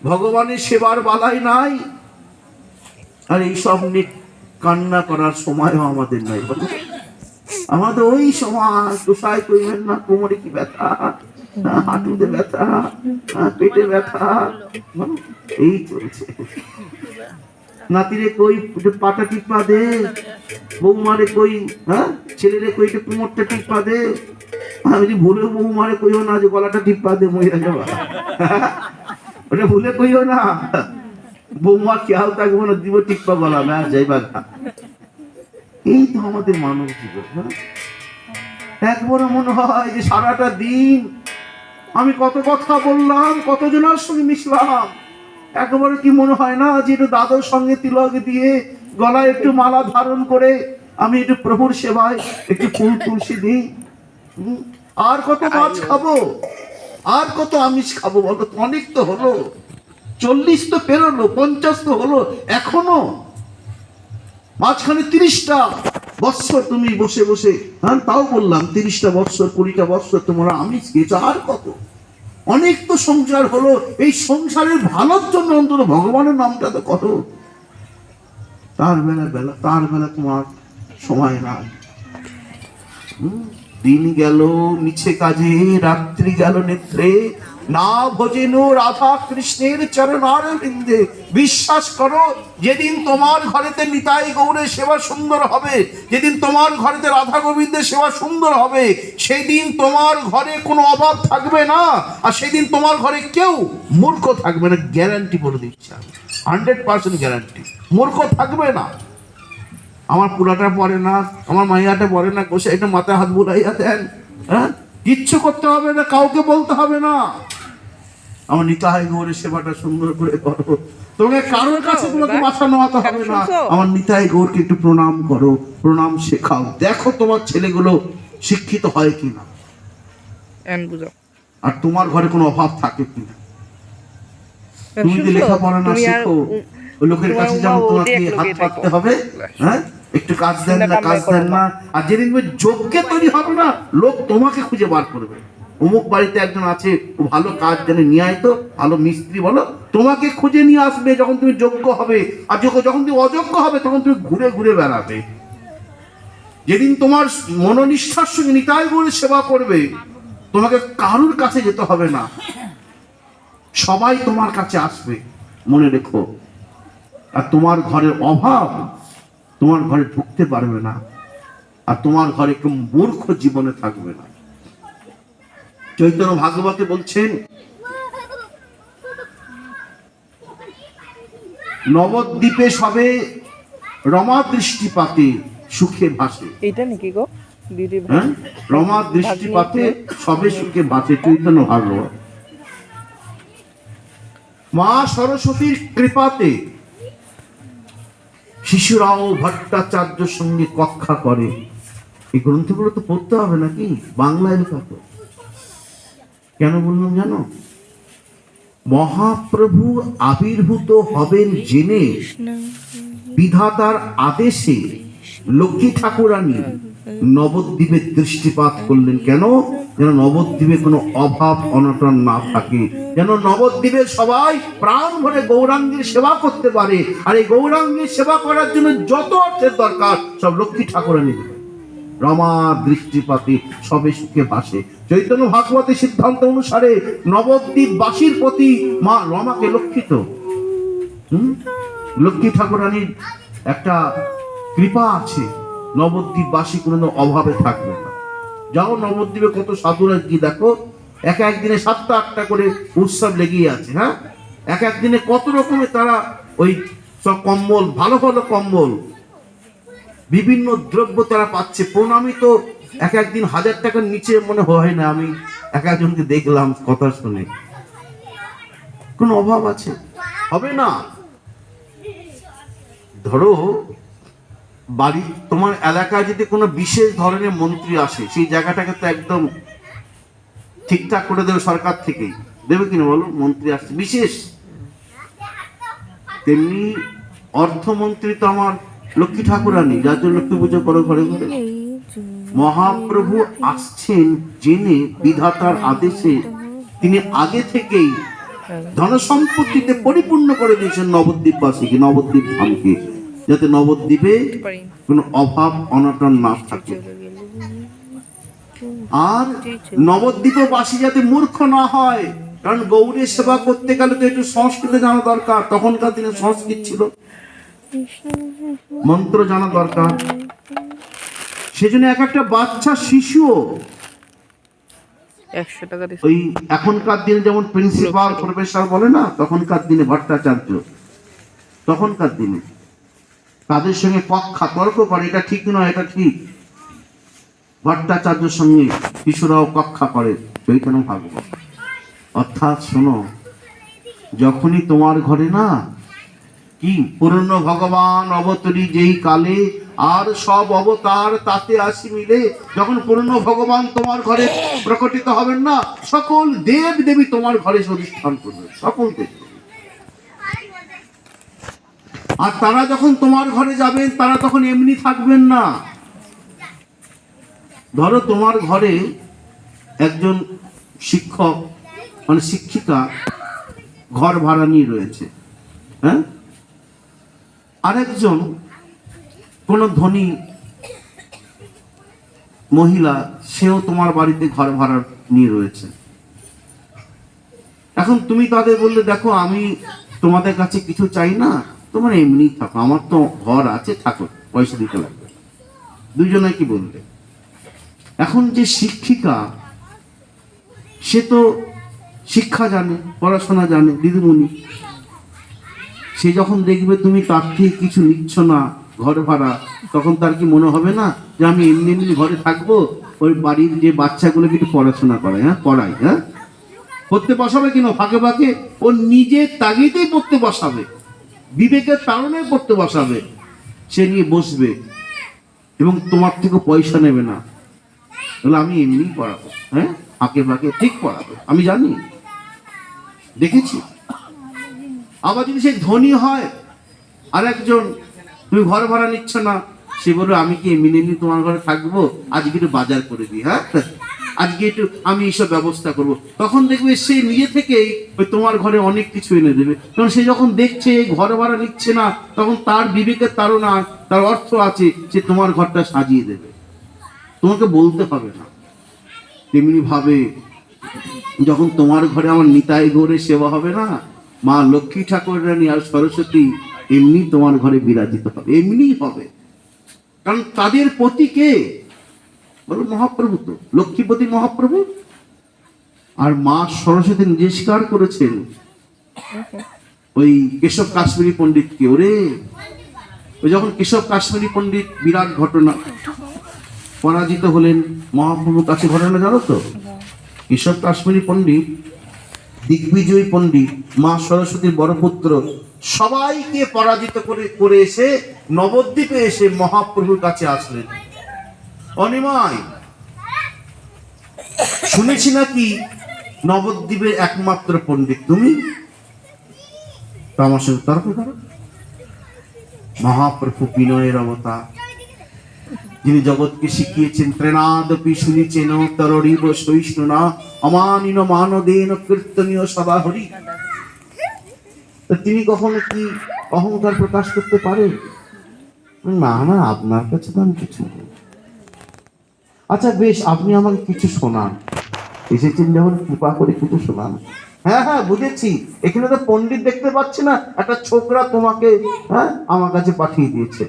ভগবানের সেবার বালাই নাই, আর এইসব নিয়ে কান্না করার সময়ও আমাদের নাই। আমাদের ওই সময় গোসাই কইবেন না, কোমরে কি ব্যথা, হাঁটুতে ব্যথা, পেটে ব্যথা, এই চলছে। নাতিরে কই পাটা টিপা দে, বৌমারে কই ছেলেরে কই কোমরটা টিপা দে। আমি যদি ভুলেও বৌমারে কইও না যে গলাটা টিপা দে, মহিলা যাবা, ওটা ভুলে কইও না। বৌমা খেয়াল থাকবো না, দিব টিপা গলা, না যাইবা। এই তো আমাদের মানব জীবন। একবারও মনে হয় যে সারাটা দিন আমি কত কথা বললাম, কতজনের সঙ্গে মিশলাম, একবারও কি মনে হয় না যে একটু দাদর সঙ্গে তিলক দিয়ে, গলায় একটু মালা ধারণ করে আমি একটু প্রভুর সেবায় একটু ফুল তুলসী দিই? আর কত মাছ খাবো, আর কত আমিষ খাবো বলো? অনেক তো হলো, 40 তো পেরোলো, 50 তো হলো, এখনো মাঝখানে 30টা বৎসর তুমি বসে বসে, তাও বললাম 30টা বৎসর 20টা বৎসর তোমরা আমিষ খেয়েছো, আর কত? অনেক তো সংসার হলো। এই সংসারের ভালোর জন্য অন্তত ভগবানের নামটা তো করো। তার বেলা তোমার সময় নাই। দিন গেল মিছে কাজে, রাত্রি গেল নেত্রে, না ভোজেন রাধা কৃষ্ণের চরণারবিন্দে। বিশ্বাস করো, যেদিন তোমার ঘরেতে নিতাই গৌরের সেবা সুন্দর হবে, যেদিন তোমার ঘরেতে রাধা গোবিন্দের সেবা সুন্দর হবে, সেই দিন তোমার ঘরে কোনো অভাব থাকবে না, আর সেদিন তোমার ঘরে কেউ মূর্খ থাকবে না। গ্যারান্টি বলে দিচ্ছি, 100% গ্যারান্টি। মূর্খ থাকবে না। আমার পুরাটা পরে না, আমার মাইয়াটা পরে না, গোসাইটা মাথায় হাত বুলাইয়া দেন, কিচ্ছু করতে হবে না, কাউকে বলতে হবে না। আমার নিতাই গৌরের সেবাটা সুন্দর করে করো, তোমাকে কারোর কাছে তোমাকে মাথা নোয়াতে হবে না। আমার নিতাই গৌরকে একটু প্রণাম করো, প্রণাম শেখাও। দেখো তোমার ছেলেগুলো শিক্ষিত হয় কিনা, আর তোমার ঘরে কোনো অভাব থাকে কিনা। তুমি যে লেখাপড়া না শেখো, ওই লোকের কাছে যেমন তোমাকে হাত পাততে হবে, হ্যাঁ, একটু কাজ দেন না, কাজ দেন না। আর যেদিন তুমি যোগ্য তৈরি হবে না, লোক তোমাকে খুঁজে বার করবে। অমুক বাড়িতে একজন আছে, ও ভালো কাজ জানে, নিয়ে আয় তো, ভালো মিস্ত্রি বলো, তোমাকে খুঁজে নিয়ে আসবে যখন তুমি যোগ্য হবে। আর যখন তুমি অযোগ্য হবে তখন তুমি ঘুরে ঘুরে বেড়াবে। যেদিন তোমার মনোনিষ্ঠার সঙ্গে নিতাই গৌরের সেবা করবে, তোমাকে কারুর কাছে যেতে হবে না, সবাই তোমার কাছে আসবে, মনে রেখো। আর তোমার ঘরের অভাব তোমার ঘরে ঢুকতে পারবে না, আর তোমার ঘরে কেউ মূর্খ জীবনে থাকবে না। চৈতন্য ভাগবতে বলছেন, নবদ্বীপে সবে রমা দৃষ্টিপাতে সুখে ভাসে। এটা নাকি গো দিদি? হ্যাঁ, রমা দৃষ্টিপাতে সবে সুখে ভাসে, চৈতন্য ভাগবত। মা সরস্বতীর কৃপাতে শিশুরাও ভট্টাচার্যের সঙ্গে কক্ষা করে। এই গ্রন্থগুলো তো পড়তে হবে নাকি, বাংলায় লেখা তো। কেন বললাম জানো? মহাপ্রভু আবির্ভূত হবেন জেনে বিধাতার আদেশে লক্ষ্মী ঠাকুরানী নবদ্বীপে দৃষ্টিপাত করলেন। কেন? যেন নবদ্বীপে কোনো অভাব অনটন না থাকে, যেন নবদ্বীপের সবাই প্রাণ ভরে গৌরাঙ্গের সেবা করতে পারে। আর এই গৌরাঙ্গের সেবা করার জন্য যত অর্থের দরকার সব লক্ষ্মী ঠাকুরানী দেবে। রমা দৃষ্টিপাতে সবে সুখে ভাসে। চৈতন্য ভাগবতের সিদ্ধান্ত অনুসারে নবদ্বীপবাসীর প্রতি মা রমাকে লক্ষিত, লক্ষ্মী ঠাকুরানীর একটা কৃপা আছে। নবদ্বীপবাসী কোনো অভাবে থাকবে না। যাও নবদ্বীপে কত সাধুরা গিয়ে দেখো, এক দিনে 7টা 8টা করে উৎসব লেগেই আছে। হ্যাঁ, এক দিনে কত রকমের তারা ওই সব কম্বল, ভালো ভালো কম্বল, বিভিন্ন দ্রব্য তারা পাচ্ছে। প্রণামী তো একদিন 1000 টাকার নিচে মনে হয় না। আমি একজনকে দেখলাম কথা শুনে। কোন অভাব আছে? হবে না। ধরো বাড়ি, তোমার এলাকায় যদি কোনো বিশেষ ধরনের মন্ত্রী আসে, সেই জায়গাটাকে তো একদম ঠিকঠাক করে দেবে সরকার থেকেই, দেবে কিনা বলো? মন্ত্রী আসছে বিশেষ, তেমনি অর্থমন্ত্রী তো আমার লক্ষ্মী ঠাকুরানী, যার জন্য লক্ষ্মী পুজো করো ঘরে ঘরে। মহাপ্রভু আসছেন জেনে বিধাতার আদেশে তিনি আগে থেকেই ধন সম্পত্তিতে পরিপূর্ণ করে দিয়েছেন নবদ্বীপবাসীকে, নবদ্বীপ ধামকে, যাতে নবদ্বীপে কোনো অভাব অনটন না থাকে। আর নবদ্বীপবাসী যাতে মূর্খ না হয়, কারণ গৌরের সেবা করতে গেলে তো একটু সংস্কৃত জানা দরকার। তখনকার দিনে সংস্কৃত ছিল, মন্ত্র জানা দরকার। সেজন্য একটা বাচ্চা শিশুও 100 টাকা দিছে। ওই এখনকার দিনে যেমন প্রিন্সিপাল প্রফেসর বলে না, তখনকার দিনে ভট্টাচার্য, তখনকার দিনে তাদের সঙ্গে পক্ষা তর্ক করে, এটা ঠিক নয়, এটা ঠিক। ভট্টাচার্যের সঙ্গে শিশুরাও কক্ষা করে, চৈতন্য ভাগবত। অর্থাৎ শোনো, যখনই তোমার ঘরে না কি পূর্ণ ভগবান অবতরী যেই কালে, আর সব অবতার তাতে আসি মিলে, যখন পূর্ণ ভগবান তোমার ঘরে প্রকটিত হবেন না, সকল দেব দেবী তোমার ঘরে অধিষ্ঠান করবে, সকল দেব। আর তারা যখন তোমার ঘরে যাবেন, তারা তখন এমনি থাকবেন না। ধরো তোমার ঘরে একজন শিক্ষক মানে শিক্ষিকা ঘর ভাড়া নিয়ে রয়েছে, হ্যাঁ, আরেকজন কোন ধনী মহিলা, সেও তোমার বাড়িতে ঘর ভাড়া নিয়ে রয়েছে। এখন তুমি তাদের বললে, দেখো আমি তোমাদের কাছে কিছু চাই না, তোমার এমনি থাকো, আমার তো ঘর আছে, থাকো, পয়সা দিতে লাগবে। দুইজনে কি বলবে? এখন যে শিক্ষিকা, সে তো শিক্ষা জানে, পড়াশোনা জানে, দিদিমণি, সে যখন দেখবে তুমি তার থেকে কিছু নিচ্ছ না ঘর ভাড়া, তখন তার কি মনে হবে না যে আমি এমনি এমনি ঘরে থাকবো, ওই বাড়ির যে বাচ্চাগুলোকে একটু পড়াশোনা করায়, হ্যাঁ পড়াই, হ্যাঁ পড়তে বসাবে কিনা ফাঁকে ফাঁকে, ও নিজের তাগিদেই পড়তে বসাবে, বিবেকের কারণে পড়তে বসাবে, সে নিয়ে বসবে এবং তোমার থেকে পয়সা নেবে না, বলে আমি এমনি পড়াবো, হ্যাঁ ফাঁকে ফাঁকে ঠিক পড়াবে, আমি জানি, দেখেছি। আবার যদি সে ধনী হয়, আর একজন তুমি ঘর ভাড়া নিচ্ছ না, সে বলবে আমি কি এমনি এমনি তোমার ঘরে থাকবো, আজকে একটু বাজার করে দিই, হ্যাঁ আজকে একটু আমি এইসব ব্যবস্থা করব, তখন দেখবে সে নিজে থেকেই ওই তোমার ঘরে অনেক কিছু এনে দেবে। কারণ সে যখন দেখছে ঘর ভাড়া নিচ্ছে না, তখন তার বিবেকের তাড়না, তার অর্থ আছে, সে তোমার ঘরটা সাজিয়ে দেবে, তোমাকে বলতে হবে না। তেমনি ভাবে যখন তোমার ঘরে আমার নিতাই গৌরে সেবা হবে না, মা লক্ষ্মী ঠাকুরানী আর সরস্বতী এমনি তোমার ঘরে বিরাজিত হবে, এমনি হবে। কারণ তাদের পতি কে বলো? মহাপ্রভু। তো লক্ষ্মীপতি মহাপ্রভু, আর মা সরস্বতী নিজে স্বীকার করেছেন ওই কেশব কাশ্মীরি পণ্ডিতকে। ওরে ওই যখন কেশব কাশ্মীরি পণ্ডিত, বিরাট ঘটনা, পরাজিত হলেন মহাপ্রভুর কাছে, ঘটনা জানো তো? কেশব কাশ্মীরি পণ্ডিত, দিগ্বিজয়ী পণ্ডিত, মা সরস্বতীর বড় পুত্র, সবাইকে পরাজিত করে করে এসে নবদ্বীপে এসে মহাপ্রভুর কাছে আসলেন। অনিমাই, শুনেছি নাকি নবদ্বীপের একমাত্র পণ্ডিত তুমি, তো আমার সঙ্গে তর্ক করো। মহাপ্রভু বিনয়ের অবতার, যিনি জগৎকে শিখিয়েছেন ত্রেনাদপি শুনিছেন তররিব সহিষ্ণুনা অমানিন মানদেন কীর্তনীয় সদা হরি। তিনি কখনো কি অহংকার প্রকাশ করতে পারে? না না, আপনার কাছে তো আমি কিছু নেই। আচ্ছা বেশ, আপনি আমাকে কিছু শোনান, এসেছেন যখন কৃপা করে কিছু শোনান। হ্যাঁ হ্যাঁ বুঝেছি, এখানে তো পণ্ডিত দেখতে পাচ্ছি না, একটা ছোকরা তোমাকে হ্যাঁ আমার কাছে পাঠিয়ে দিয়েছে,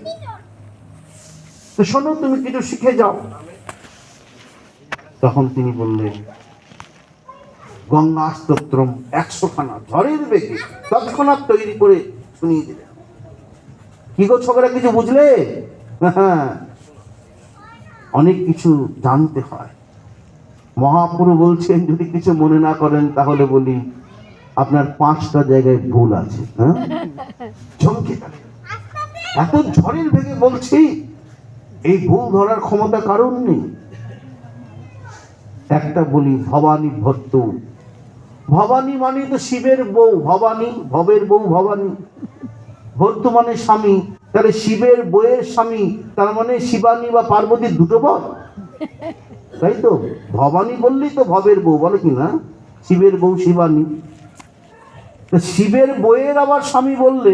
তো শোনো তুমি কিছু শিখে যাও। তখন তিনি বললেন গঙ্গা স্তোত্রম 100 খানা ঝড়ের বেগে তৎক্ষণাৎ তৈরি করে শুনিয়ে দিলেন। কি গো ছোকরা, কিছু বুঝলে? হ্যাঁ, অনেক কিছু জানতে হয়। মহাপ্রভু বলছেন যদি কিছু মনে না করেন তাহলে বলি আপনার 5টা জায়গায় ভুল আছে। হ্যাঁ, চমকে গেল, এত ঝড়ের বেগে বলছি, এই ভুল ধরার ক্ষমতা কারণ নেই। একটা বলি ভবানী ভট্ট, ভবানী মানে তো শিবের বউ, ভবানী ভবের বউ ভবানী, ভট্ট মানে স্বামী, তাহলে শিবের বউয়ের স্বামী, তার মানে শিবানী বা পার্বতীর দুটো বর, তাই তো? ভবানী বললেই তো ভবের বউ, বলে কি না? শিবের বউ শিবানী, শিবের বউয়ের আবার স্বামী বললে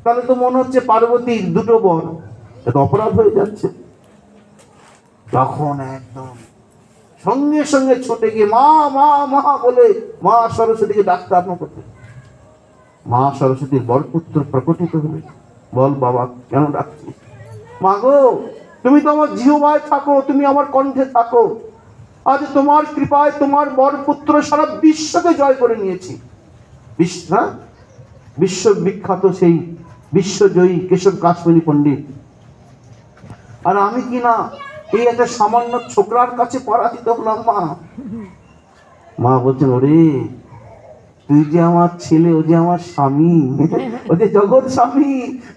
তাহলে তো মনে হচ্ছে পার্বতীর দুটো বর, এটা অপরাধ হয়ে যাচ্ছে। তখন একদম সঙ্গে সঙ্গে ছুটে গিয়ে মা মা মা বলে মা সরস্বতীকে ডাকতে আরম্ভ করতে। মা সরস্বতীর বরপুত্র প্রকটিত হলে, বল বাবা কেন ডাকছিস? মা গো, তুমি তো আমার জিহ্বায় থাকো, তুমি আমার কণ্ঠে থাকো, আজ তোমার কৃপায় তোমার বরপুত্র সারা বিশ্বকে জয় করে নিয়েছি। বিশ্ব বিখ্যাত সেই বিশ্বজয়ী কেশব কাশ্মীরি পণ্ডিত, আর আমি কি না এই একটা সামান্য ছোকরার কাছে পরাজিত হলাম। মা মা বলছেন ওরে তুই যে আমার ছেলে, ও যে আমার স্বামী, ও যে জগৎ স্বামী,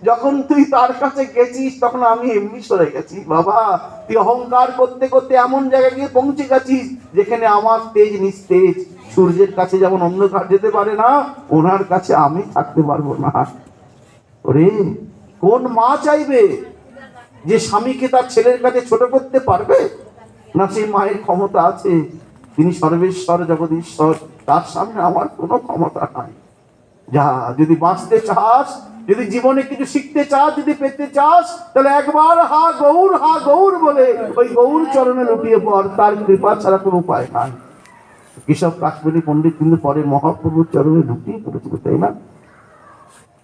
যখন তুই তার কাছে গেছিস তখন আমি এমনি সরে গেছি। বাবা তুই অহংকার করতে করতে এমন জায়গায় গিয়ে পৌঁছে গেছিস যেখানে আমার তেজ নিস্তেজ, সূর্যের কাছে যেমন অন্ধকার যেতে পারে না, ওনার কাছে আমি থাকতে পারবো না। ওরে কোন মা চাইবে যে স্বামীকে তার ছেলের কাছে ছোট করতে পারবে না? সেই মায়ের ক্ষমতা আছে, তিনি সর্বেশ্বর জগদীশ্বর, তার সামনে আমার কোনো ক্ষমতা নাই। যা, যদি বাঁচতে চাস, যদি জীবনে কিছু শিখতে চাস, যদি পেতে চাস, তাহলে একবার হা গৌর বলে ওই গৌর চরণে লুটিয়ে পড়, তার কৃপা ছাড়া কোনো উপায় নাই। কেশব কাশ্মীরি পণ্ডিত কিন্তু পরে মহাপ্রভুর চরণে লুটিয়ে পড়েছিল, তাই না?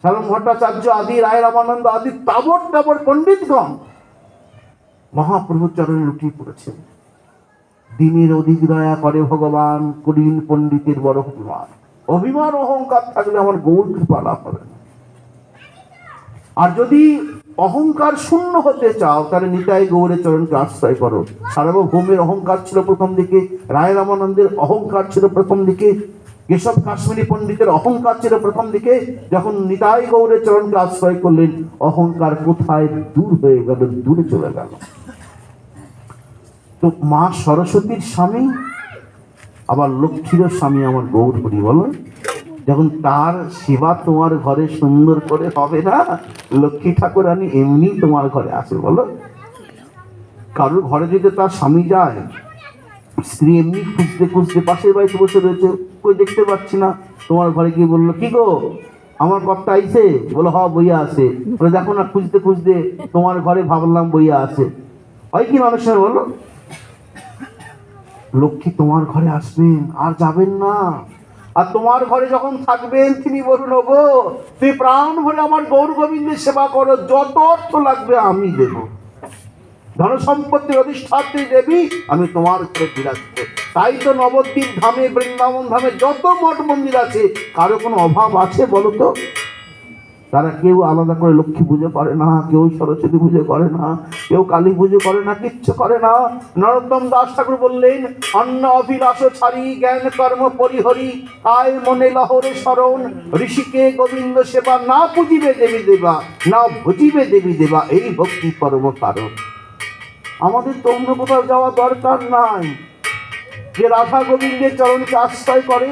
সারম ভট্টাচার্য আদি, রায় রামানন্দ আদি তাবর তাবর পণ্ডিতগণ মহাপ্রভুর চরণে লুটিয়ে পড়েছে। দিনের অধিক দয়া করে ভগবান, করিন পণ্ডিতের বড় অভিমান। অভিমান অহংকার থাকলে আমার গৌর কৃপা লাভ হবে না। আর যদি অহংকার শূন্য হতে চাও, তাহলে নিতাই গৌরের চরণকে আশ্রয় করো। সার্বভৌমের অহংকার ছিল প্রথম দিকে, রায় রামানন্দের অহংকার ছিল প্রথম দিকে, কেশব কাশ্মীরি পণ্ডিতের অহংকার ছিল প্রথম দিকে। যখন নিতাই গৌরের চরণকে আশ্রয় করলেন, অহংকার কোথায় দূর হয়ে গেল, দূরে চলে গেল। তো মা সরস্বতীর স্বামী আবার লক্ষ্মীরও স্বামী আমার গৌর হরি, বলো। যখন তার সেবা তোমার ঘরে সুন্দর করে হবে না, লক্ষ্মী ঠাকুরানী এমনি তোমার ঘরে আসে, বলো। কারোর ঘরে যদি তার স্বামী যায়, স্ত্রী এমনি খুঁজতে খুঁজতে পাশের বাড়িতে বসে রয়েছে, কই দেখতে পাচ্ছি না, তোমার ঘরে গিয়ে বললো, কি গো আমার কর্তা আইছে? বলো হ, বইয়া আছে। বলে দেখো না, খুঁজতে খুঁজতে তোমার ঘরে ভাবলাম বইয়া আছে। হয় কি মানুষের, বলো। লক্ষ্মী তোমার ঘরে আসবেন আর যাবেন না। আর তোমার ঘরে যখন থাকবেন, তিনি বলুন, ওগো তুমি প্রাণ ভরে আমার গৌর গোবিন্দের সেবা করো, যত অর্থ লাগবে আমি দেব, ধন সম্পত্তির অধিষ্ঠাত্রী দেবী আমি তোমার ঘরে বিরাজ করব। তাই তো নবদ্বীপ ধামে, বৃন্দাবন ধামে যত মঠ মন্দির আছে, কারো কোনো অভাব আছে বলো তো? তারা কেউ আলাদা করে লক্ষ্মী পুজো করে না, কেউ সরস্বতী পুজো করে না, কেউ কালী পুজো করে না, কিচ্ছু করে না। নরোত্তম দাস ঠাকুর বললেন, অন্ন অভিলাষ ছাড়ি জ্ঞান কর্ম পরিহরি, আয় মনে লহরে স্মরণ, ঋষিকে গোবিন্দ সেবা, না পুজিবে দেবী দেবা, না ভজিবে দেবী দেবা, এই ভক্তি কর্ম কারণ। আমাদের তো অন্য কোথাও যাওয়া দরকার নাই, যে রাধা গোবিন্দের চরণকে আশ্রয় করে।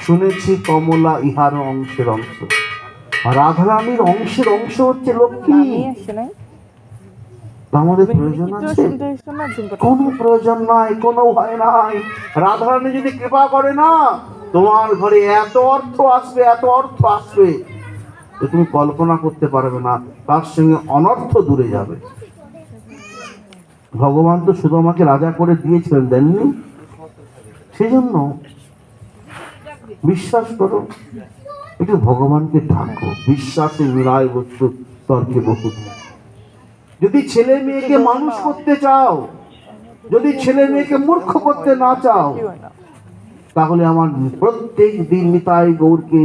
শুনেছি কমলা ইহার অংশের অংশ, রাধারানীর অংশের অংশ হচ্ছে লক্ষ্মী। আমাদের প্রয়োজন আছে? কোনো প্রয়োজন নাই, কোনো ভয় নাই। রাধারানী যদি কৃপা করে না, তোমার ঘরে এত অর্থ আসবে, এত অর্থ আসবে যে তুমি কল্পনা করতে পারবে না। তার সঙ্গে অনর্থ দূরে যাবে। ভগবান তো শুধু আমাকে রাজা করে দিয়েছিলেন, দেননি? সেজন্য বিশ্বাস করো, একটু ভগবানকে ডাকো। বিশ্বাসে মিলায় বস্তু তর্কে বহু। যদি ছেলে মেয়েকে মানুষ করতে চাও, যদি ছেলে মেয়েকে মূর্খ করতে না চাও, তাহলে আমার প্রত্যেক দিন নিতাই গৌরকে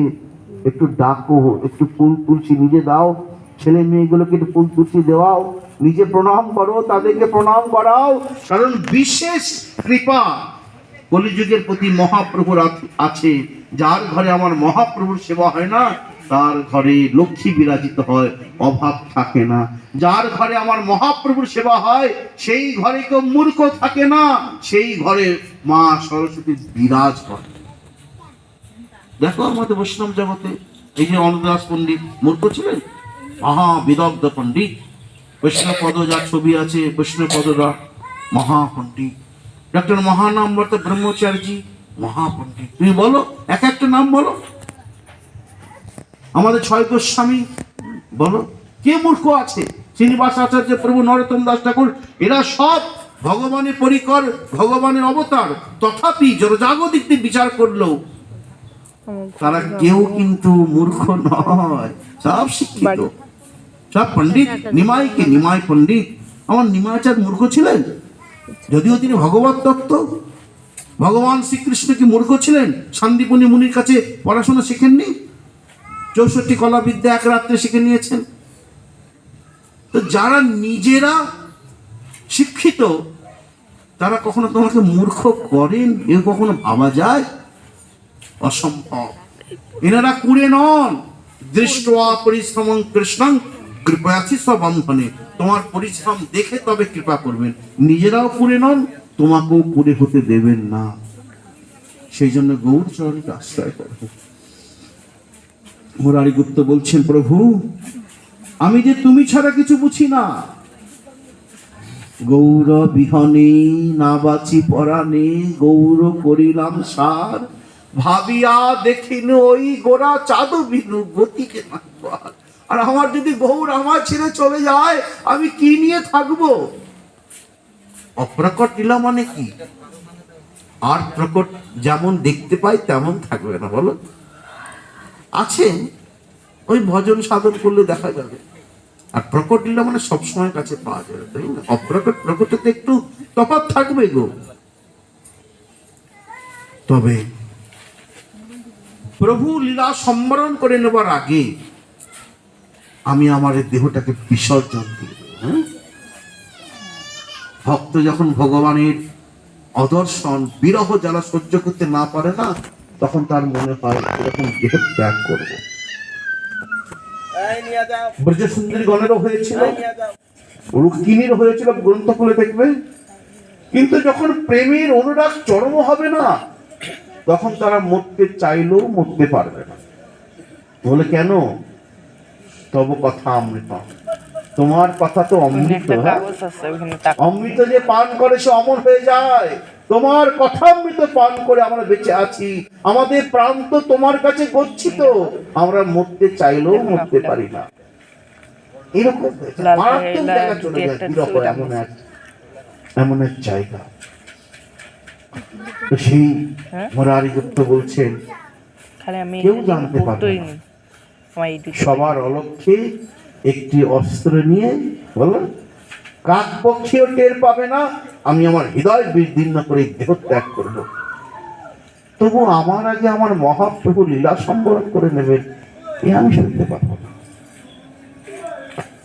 একটু ডাকো, একটু ফুল তুলসী নিজে দাও, ছেলে মেয়েগুলোকে একটু ফুল তুলসী দেওয়াও, নিজে প্রণাম করো, তাদেরকে প্রণাম করাও। কারণ বিশেষ কৃপা কলিযুগের প্রতি মহাপ্রভুর আছে। যার ঘরে আমার মহাপ্রভুর সেবা হয় না, তার ঘরে লক্ষ্মী বিরাজিত হয়, অভাব থাকে না। যার ঘরে আমার মহাপ্রভুর সেবা হয়, সেই ঘরে কেউ মূর্খ থাকে না, সেই ঘরে মা সরস্বতী বিরাজ করে। দেখো আমাদের বৈষ্ণব জগতে এই যে অন্নদাস পণ্ডিত মূর্খ ছিলেন? মহা বিদগ্ধ পণ্ডিত। বৈষ্ণব পদ যার ছবি আছে, বৈষ্ণব পদরা মহাপণ্ডিত। ডক্টর মহানামব্রত ব্রহ্মচারী মহাপণ্ডিত। তুমি বলো, এক একটা নাম বলো। আমাদের ছয় গোস্বামী বলো, কে মূর্খ আছে? শ্রীনিবাস আচার্য প্রভু, নরোত্তম দাস ঠাকুর, এরা সব ভগবানের পরিকর, ভগবানের অবতার। তথাপি জনজাগতিক বিচার করলো, তারা কেউ কিন্তু মূর্খ নয়, সব শিক্ষিত, সব পণ্ডিত। নিমাইকে নিমাই পণ্ডিত। আমার নিমাইচাঁদ মূর্খ ছিলেন? যদিও তিনি ভগবত তত্ত্ব, ভগবান শ্রীকৃষ্ণ কি মূর্খ ছিলেন? শান্তিপুনি মুনির কাছে পড়াশোনা শিখেননি? 64 কলা বিদ্যা এক রাত্রে শিখে নিয়েছেন। তো যারা নিজেরা শিক্ষিত, তারা কখনো তোমাকে মূর্খ করেন এ কখনো ভাবা যায়? অসম্ভব। এনারা কুড়ে নন। দৃষ্ট্বা পরিশ্রমং কৃষ্ণং কৃপয়াছি বন্ধনে। তোমার পরিশ্রম দেখে তবে কৃপা করবেন। নিজেরাও কুড়ে নন, তোমাকেও কুড়ে হতে দেবেন না। সেই জন্য গৌর চরণকে আশ্রয় করব। মুরারিগুপ্ত বলছেন, প্রভু আমি যে তুমি ছাড়া কিছু বুঝি না। গৌর বিহনে না বাঁচি পরাণে, গৌর করিলাম সার, ভাবিয়া দেখিন ওই গোরা চাঁদ বিনু গতিকে। আর আমার যদি গৌর আমার ছেড়ে চলে যায়, আমি কি নিয়ে থাকবো? অপ্রকট লীলা মানে কি? আর প্রকট যেমন দেখতে পাই তেমন থাকবে না, বলো। আছে, ওই ভজন সাধন করলে দেখা যাবে। আর প্রকট লীলা মানে সবসময় কাছে পাওয়া যাবে, তাই না? অপ্রকট প্রকটতে একটু তফাৎ থাকবে গো। তবে প্রভু লীলা সম্বরণ করে নেবার আগে আমি আমার এই দেহটাকে বিসর্জন দিয়ে দেব। হ্যাঁ? ভক্ত যখন ভগবানের অদর্শন বিরহ জ্বালা সহ্য করতে না পারে না, তখন তার মনে হয় এরকম দেহ ত্যাগ করবো। ব্রজ সুন্দরী গণেরও হয়েছিল, রুক্মিণীর হয়েছিল, গ্রন্থ খুলে দেখবে। কিন্তু যখন প্রেমের অনুরাগ চরম হবে না, তখন তারা মরতে চাইলেও মরতে পারবে না। বলে কেন? তব কথা অমৃত, তোমার কথা তো অমৃত। একটা কাগজ আছে ওখানে টাকা। অমৃত যে পান করে সে অমর হয়ে যায়। তোমার কথা অমৃত পান করে আমরা বেঁচে আছি, আমাদের প্রাণ তো তোমার কাছে গচ্ছিত, আমরা মরতে চাইলেও মরতে পারি না। এরকম মারাত্মক জায়গা চলে যায় বিরহ, এমন এক জায়গা। তো সেই মুরারি গুপ্ত বলছেন খালি আমি কেউ জানতে পারবে না, সবার অলক্ষ্যে একটি অস্ত্র নিয়ে, বলো কাক পক্ষীও টের পাবে না, আমি আমার হৃদয় বিদীর্ণ করে দেহ ত্যাগ করবো। তবু আমার আগে আমার মহাপ্রভু লীলা সম্বরণ করে নেবেন, এ আমি শুনতে পারবো না।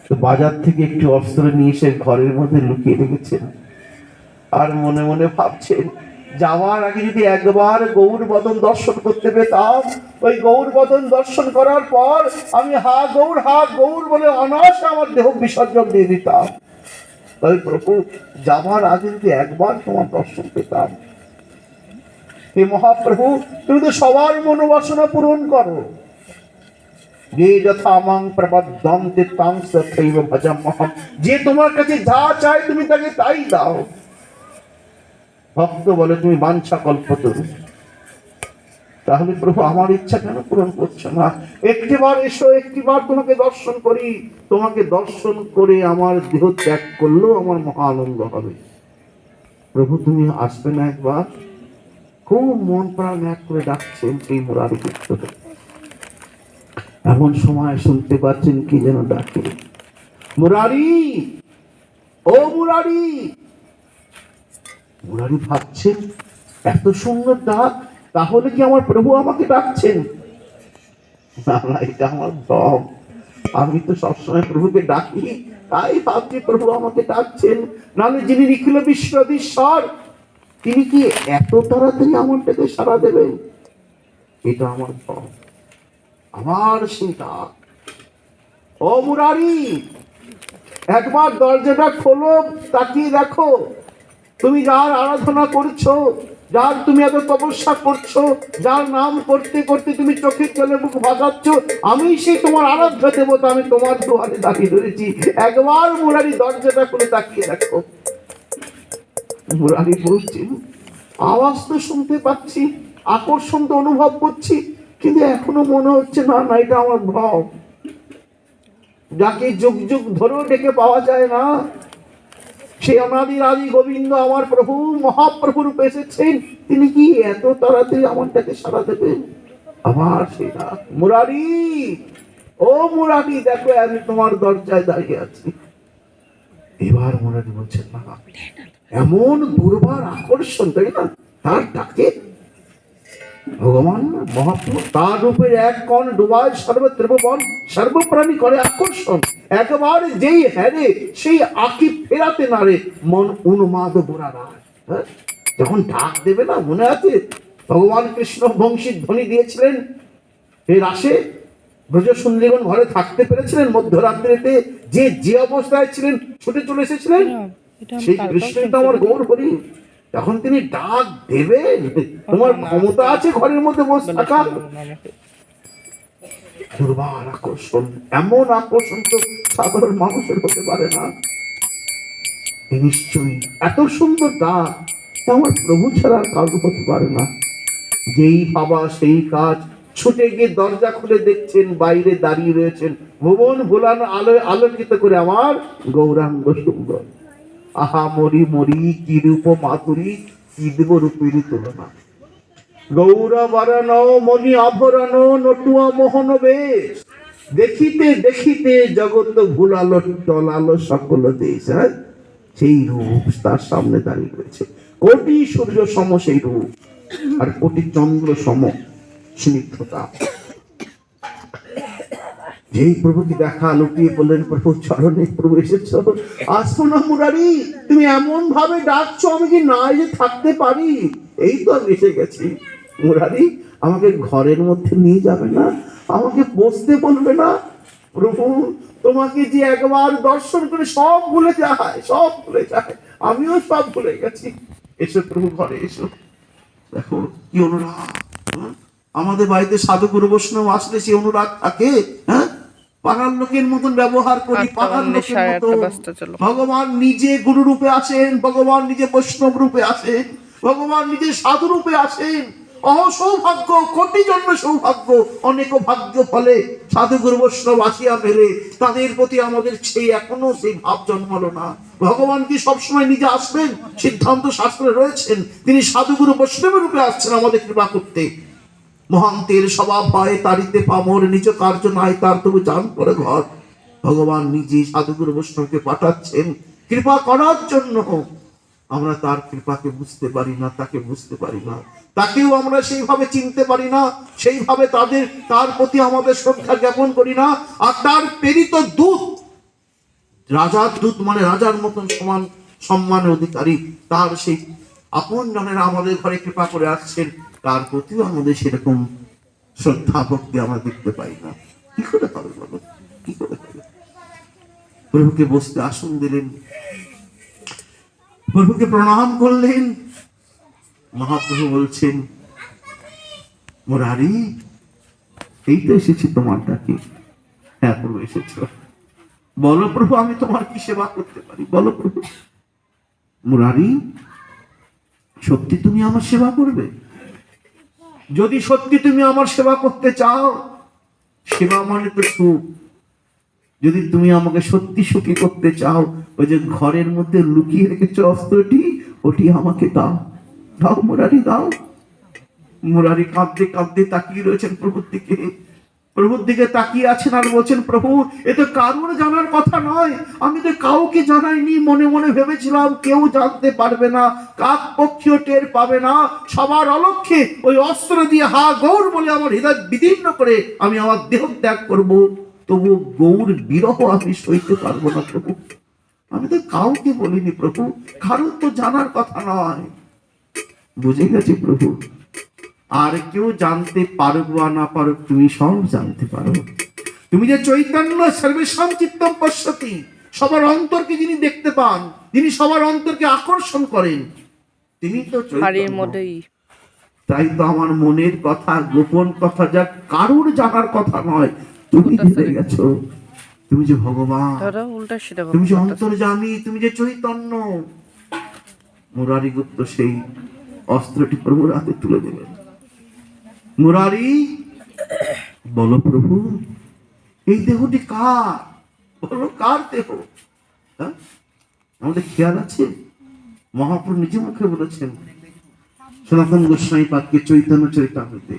তো বাজার থেকে একটি অস্ত্র নিয়ে এসে ঘরের মধ্যে লুকিয়ে রেখেছেন, আর মনে মনে ভাবছেন যাওয়ার আগে যদি একবার গৌর বদন দর্শন করতে পেতাম, ওই গৌর বদন দর্শন করার পর আমি হা গৌর বলে অনায়াসে আমার দেহ বিসর্জন দিয়ে দিতাম। তাই প্রভু যাওয়ার আগে যদি একবার তোমার দর্শন পেতাম। হে মহাপ্রভু, তুমি তো সবার মনোবাসনা পূরণ করো। যে যথা মাং প্রপদ্যন্তে তাং তথৈব ভজাম্যহম, যে তোমার কাছে যা চায় তুমি তাকে তাই দাও। ভক্ত বলে তুমি বাঞ্ছা কল্পতরু, তাহলে প্রভু আমার ইচ্ছা কেন পূরণ করছো না? একটিবার এসো, একটিবার তোমাকে দর্শন করি, তোমাকে দর্শন করে আমার দেহ ত্যাগ করলেও আমার মহা আনন্দ হবে। প্রভু তুমি আসবে না একবার? খুব মন প্রাণ এক করে ডাকছেন এই মুরারি গুপ্তকে। এমন সময় শুনতে পাচ্ছেন কি যেন ডাকে, মুরারি, ও মুরারি। মুরারি ভাবছেন এত সুন্দর ডাক, তাহলে কি আমার প্রভু আমাকে ডাকছেন? না না, এটা আমার ভ্রম। আমি তো সবসময় প্রভুকে ডাকি, তাই ভাবছি প্রভু আমাকে ডাকছেন। নাহলে যিনি নিখিল বিশ্বধীশ্বর, তিনি কি এত তাড়াতাড়ি আমার ডাকে সাড়া দেবেন? এটা আমার ভ্রম। আমার সেই ডাক, ও মুরারি, একবার দরজাটা খোলো, তাকিয়ে দেখো। তুমি যার আরাধনা করছো, যার তুমি এত তপস্যা করছো, যার নাম করতে করতে তুমি চোখের জলে মুখ ভাসাচ্ছ, আমি সেই তোমার আরাধ্য দেবতা, আমি তোমার দুয়ারে দাঁড়িয়ে ধরেছি। একবার মুরারি দরজাটা খুলে তাকিয়ে দেখো। মুরারি বলছেন আওয়াজ তো শুনতে পাচ্ছি, আকর্ষণ তো অনুভব করছি, কিন্তু এখনো মনে হচ্ছে না না এটা আমার ভ্রম। যাকে যুগ যুগ ধরেও ডেকে পাওয়া যায় না, সে অনাদির আদি গোবিন্দ আমার প্রভু মহাপ্রভু রূপে এসেছেন, তিনি কি এত তাড়াতাড়ি আমারটাকে সাড়া দেবেন? আমার সেটা মুরারি, ও মুরারি, দেখো আমি তোমার দরজায় দাঁড়িয়ে আছি। এবার মুরারি বলছেন না, এমন দুর্বার আকর্ষণ, তাই না? তার ডাকে ভগবান মহাপ্রভু তার রূপের এক কণ ডুবায় সর্বত্রিভুবন, সর্বপ্রাণী করে আকর্ষণ। একবার যেই হ্যারে সেই আঁকি ফেরাতে নারে, মন উন্মাদ বোরা রায়। যখন ডাক দেবে না, মনে আছে ভগবান কৃষ্ণ বংশী ধ্বনি দিয়েছিলেন এই রাসে, ব্রজ সুন্দরীগণ ঘরে থাকতে পেরেছিলেন মধ্যরাত্রিতে, যে যে অবস্থায় ছিলেন ছুটে চলে এসেছিলেন, সেই কৃষ্ণই তো আমার গৌর হরি। যখন তিনি ডাক দেবেন, তোমার ক্ষমতা আছে ঘরের মধ্যে বসে থাকা। দুর্বার আকর্ষণ, এমন আকর্ষণ তো সাধারণ মানুষের হতে পারে না। নিশ্চয়ই এত সুন্দর ডাক আমার প্রভু ছাড়া কারো হতে পারে না। যেই বাবা সেই কাজ, ছুটে গিয়ে দরজা খুলে দেখছেন বাইরে দাঁড়িয়ে রয়েছেন ভুবন ভুলানো আলোয় আলোকিত করে আমার গৌরাঙ্গ সুন্দর। আহা মরি মরি কি রূপ মাধুরী, কি দেব রূপের তুলনা। গৌরবরণ মণি আভরণ নটুয়া মোহন বেশ, দেখিতে দেখিতে জগৎ ভুলালো টলালো সকল দেশ। সেই রূপ তার সামনে দাঁড়িয়ে রয়েছে, কোটি সূর্য সম সেই রূপ, আর কোটি চন্দ্র সম স্নিগ্ধতা। যেই প্রভুকে দেখা লুটিয়ে পড়লেন প্রভু চরণে, প্রভু এসেছ, আসো না মুরারি, তুমি এমন ভাবে ডাকছো আমি কি না যে থাকতে পারি, এই তো আমি এসে গেছি। মুরারি, আমাকে ঘরের মধ্যে নিয়ে যাবে না, আমাকে বসতে বলবে না? প্রভু, তোমাকে যে একবার দর্শন করে সব ভুলে যায়, সব ভুলে যায়, আমিও সব ভুলে গেছি। এসো প্রভু, ঘরে এসো। দেখো কি অনুরাগ, হ্যাঁ? আমাদের বাড়িতে সাধুগুরু বৈষ্ণব আসলে সে অনুরাগ থাকে? হ্যাঁ, পাড়ার লোকের মতন ব্যবহার করি, পাড়ার লোকের মতো। ভগবান নিজে গুরু রূপে আসেন, ভগবান নিজে বৈষ্ণব রূপে আসেন, ভগবান নিজে সাধু রূপে আসেন। সৌভাগ্য, কোটি জন্ম সৌভাগ্য, অনেক ভাগ্য ফলে সাধুগুরু বৈষ্ণব আসিয়া মেলে, তাদের প্রতি আমাদের সেই এখনো সেই ভাব জন্মালো না। ভগবান কি সবসময় নিজে আসবেন? সিদ্ধান্ত শাস্ত্রে রয়েছেন তিনি সাধুগুরু বৈষ্ণবের রূপে আসছেন আমাদের কৃপা করতে। মহান্তের স্বভাব হয় তারিতে পামর, নিজ কার্য নাই তার তবু চান করে ঘর। ভগবান নিজে সাধুগুরু বৈষ্ণবকে পাঠাচ্ছেন কৃপা করার জন্য। আমরা তার কৃপাকে বুঝতে পারি না, তাকে বুঝতে পারি না, তাকেও আমরা সেইভাবে চিনতে পারি না, সেইভাবে তার প্রতি আমাদের শ্রদ্ধা জ্ঞাপন করি না। আর তার প্রেরিত দূত, রাজার দূত মানে রাজার মতন সমান সম্মানের অধিকারী, তার সেই আপন জনেরা আমাদের ঘরে কৃপা করে আসছেন, তার প্রতিও আমাদের সেরকম শ্রদ্ধা ভক্তি আমরা দেখতে পাই না। কি করে হবে বলো, কি করে হবে? প্রভুকে বসতে আসন দিলেন, প্রভুকে প্রণাম করলেন। মহাপ্রভু বলছেন, মুরারি, এই তো এসেছি তোমার ডাকে। হ্যাঁ প্রভু এসেছ, বলো প্রভু আমি তোমার কি সেবা করতে পারি, বলো প্রভু। মুরারি, সত্যি তুমি আমার সেবা করবে? যদি সত্যি তুমি আমার সেবা করতে চাও, সেবা মানে তো সুখ, যদি তুমি আমাকে সত্যি সুখী করতে চাও, ওই যে ঘরের মধ্যে লুকিয়ে রেখেছো অস্ত্রটি, ওটি আমাকে দাও, দাও মুরারি দাও। মুরারি কাঁদতে কাঁদতে তাকিয়ে রয়েছেন প্রভুর দিকে, প্রভুর দিকে তাকিয়ে আছেন আর বলছেন, প্রভু এ তো কারোর জানার কথা নয়, আমি তো কাউকে জানাইনি, মনে মনে ভেবেছিলাম কেউ জানতে পারবে না, কাক পক্ষীও টের পাবে না, সবার অলক্ষ্যে ওই অস্ত্র দিয়ে হা গৌর বলে আমার হৃদয় বিদীর্ণ করে আমি আমার দেহ ত্যাগ করবো, তবু গৌর বিরহ আমি সইতে পারবো না প্রভু। আমি তো কাউকে বলিনি প্রভু, কারোর তো জানার কথা নয়। বুঝে গেছি প্রভু, আর কেউ জানতে পারুক বা না পারুক, তুমি সব জানতে পারো। তুমি যে চৈতন্য সর্বেষাং চিত্তম পশ্যতি, সবার অন্তরকে যিনি দেখতে পান, যিনি সবার অন্তরকে আকর্ষণ করেন, তিনি তো চৈতন্য। তাই তো আমার মনের কথা, গোপন কথা যা কারোর জানার কথা নয়, তুমি জেনে গেছো। তুমি যে ভগবান, তুমি যে অন্তর্যামী, তুমি যে চৈতন্য। মুরারি গুপ্ত সেই অস্ত্রটি প্রভুর হাতে তুলে দেবেন। মুরারি, বলো প্রভু এই দেহটি কার, বলো কার দেহ? হ্যাঁ, আমাদের খেয়াল আছে? মহাপ্রভু নিজে মুখে বলেছেন সনাতন গোস্বামী পাদকে চৈতন্য চরিতামৃতে,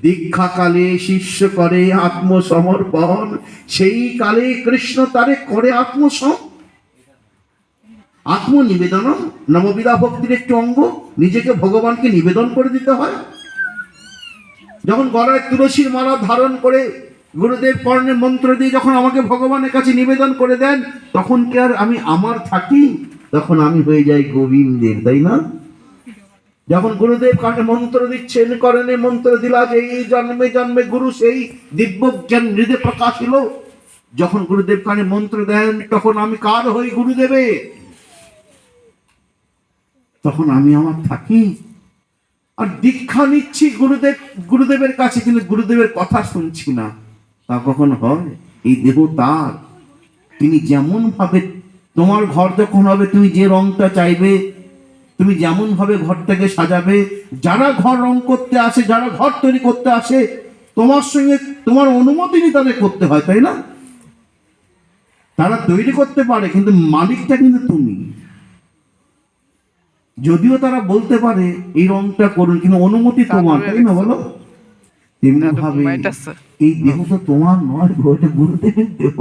দীক্ষা কালে শিষ্য করে আত্মসমর্পণ, সেই কালে কৃষ্ণ তারে করে আত্মনিবেদন। নববিধা ভক্তির একটি অঙ্গ, নিজেকে ভগবানকে নিবেদন করে দিতে হয়। যখন গলায় তুলসীর মালা ধারণ করে গুরুদেব কর্ণে মন্ত্র দিয়ে যখন আমাকে ভগবানের কাছে নিবেদন করে দেন, তখন কি আর আমি আমার থাকি? তখন আমি হয়ে যাই গোবিন্দের, তাই না? যখন গুরুদেব কানে মন্ত্র দিচ্ছেন, কর্ণে মন্ত্র দিলা যে এই জন্মে জন্মে গুরু সেই দিব্য জ্ঞান হৃদয়ে প্রকাশিল, যখন গুরুদেব কানে মন্ত্র দেন, তখন আমি কার হই? গুরুদেবে। তখন আমি আমার থাকি। আর দীক্ষা নিচ্ছি গুরুদেবের কাছে, কিন্তু গুরুদেবের কথা শুনছি না, তা কখন হয়? এই দেহ তার, তিনি যেমন ভাবে, তোমার ঘর যখন হবে তুমি যে রংটা চাইবে, তুমি যেমন ভাবে ঘরটাকে সাজাবে, যারা ঘর রং করতে আসে, যারা ঘর তৈরি করতে আসে, তোমার সঙ্গে তোমার অনুমতি নিয়ে তাদের করতে হয়, তাই না? তারা তৈরি করতে পারে, কিন্তু মালিকটা কিন্তু তুমি। যদিও তারা বলতে পারে এই রংটা করুন, কিন্তু অনুমতি তোমার, তাই না বলো? তেমনি ভাবে এই দেহ তো তোমার নয়, এটা গুরুদেবের দেহ।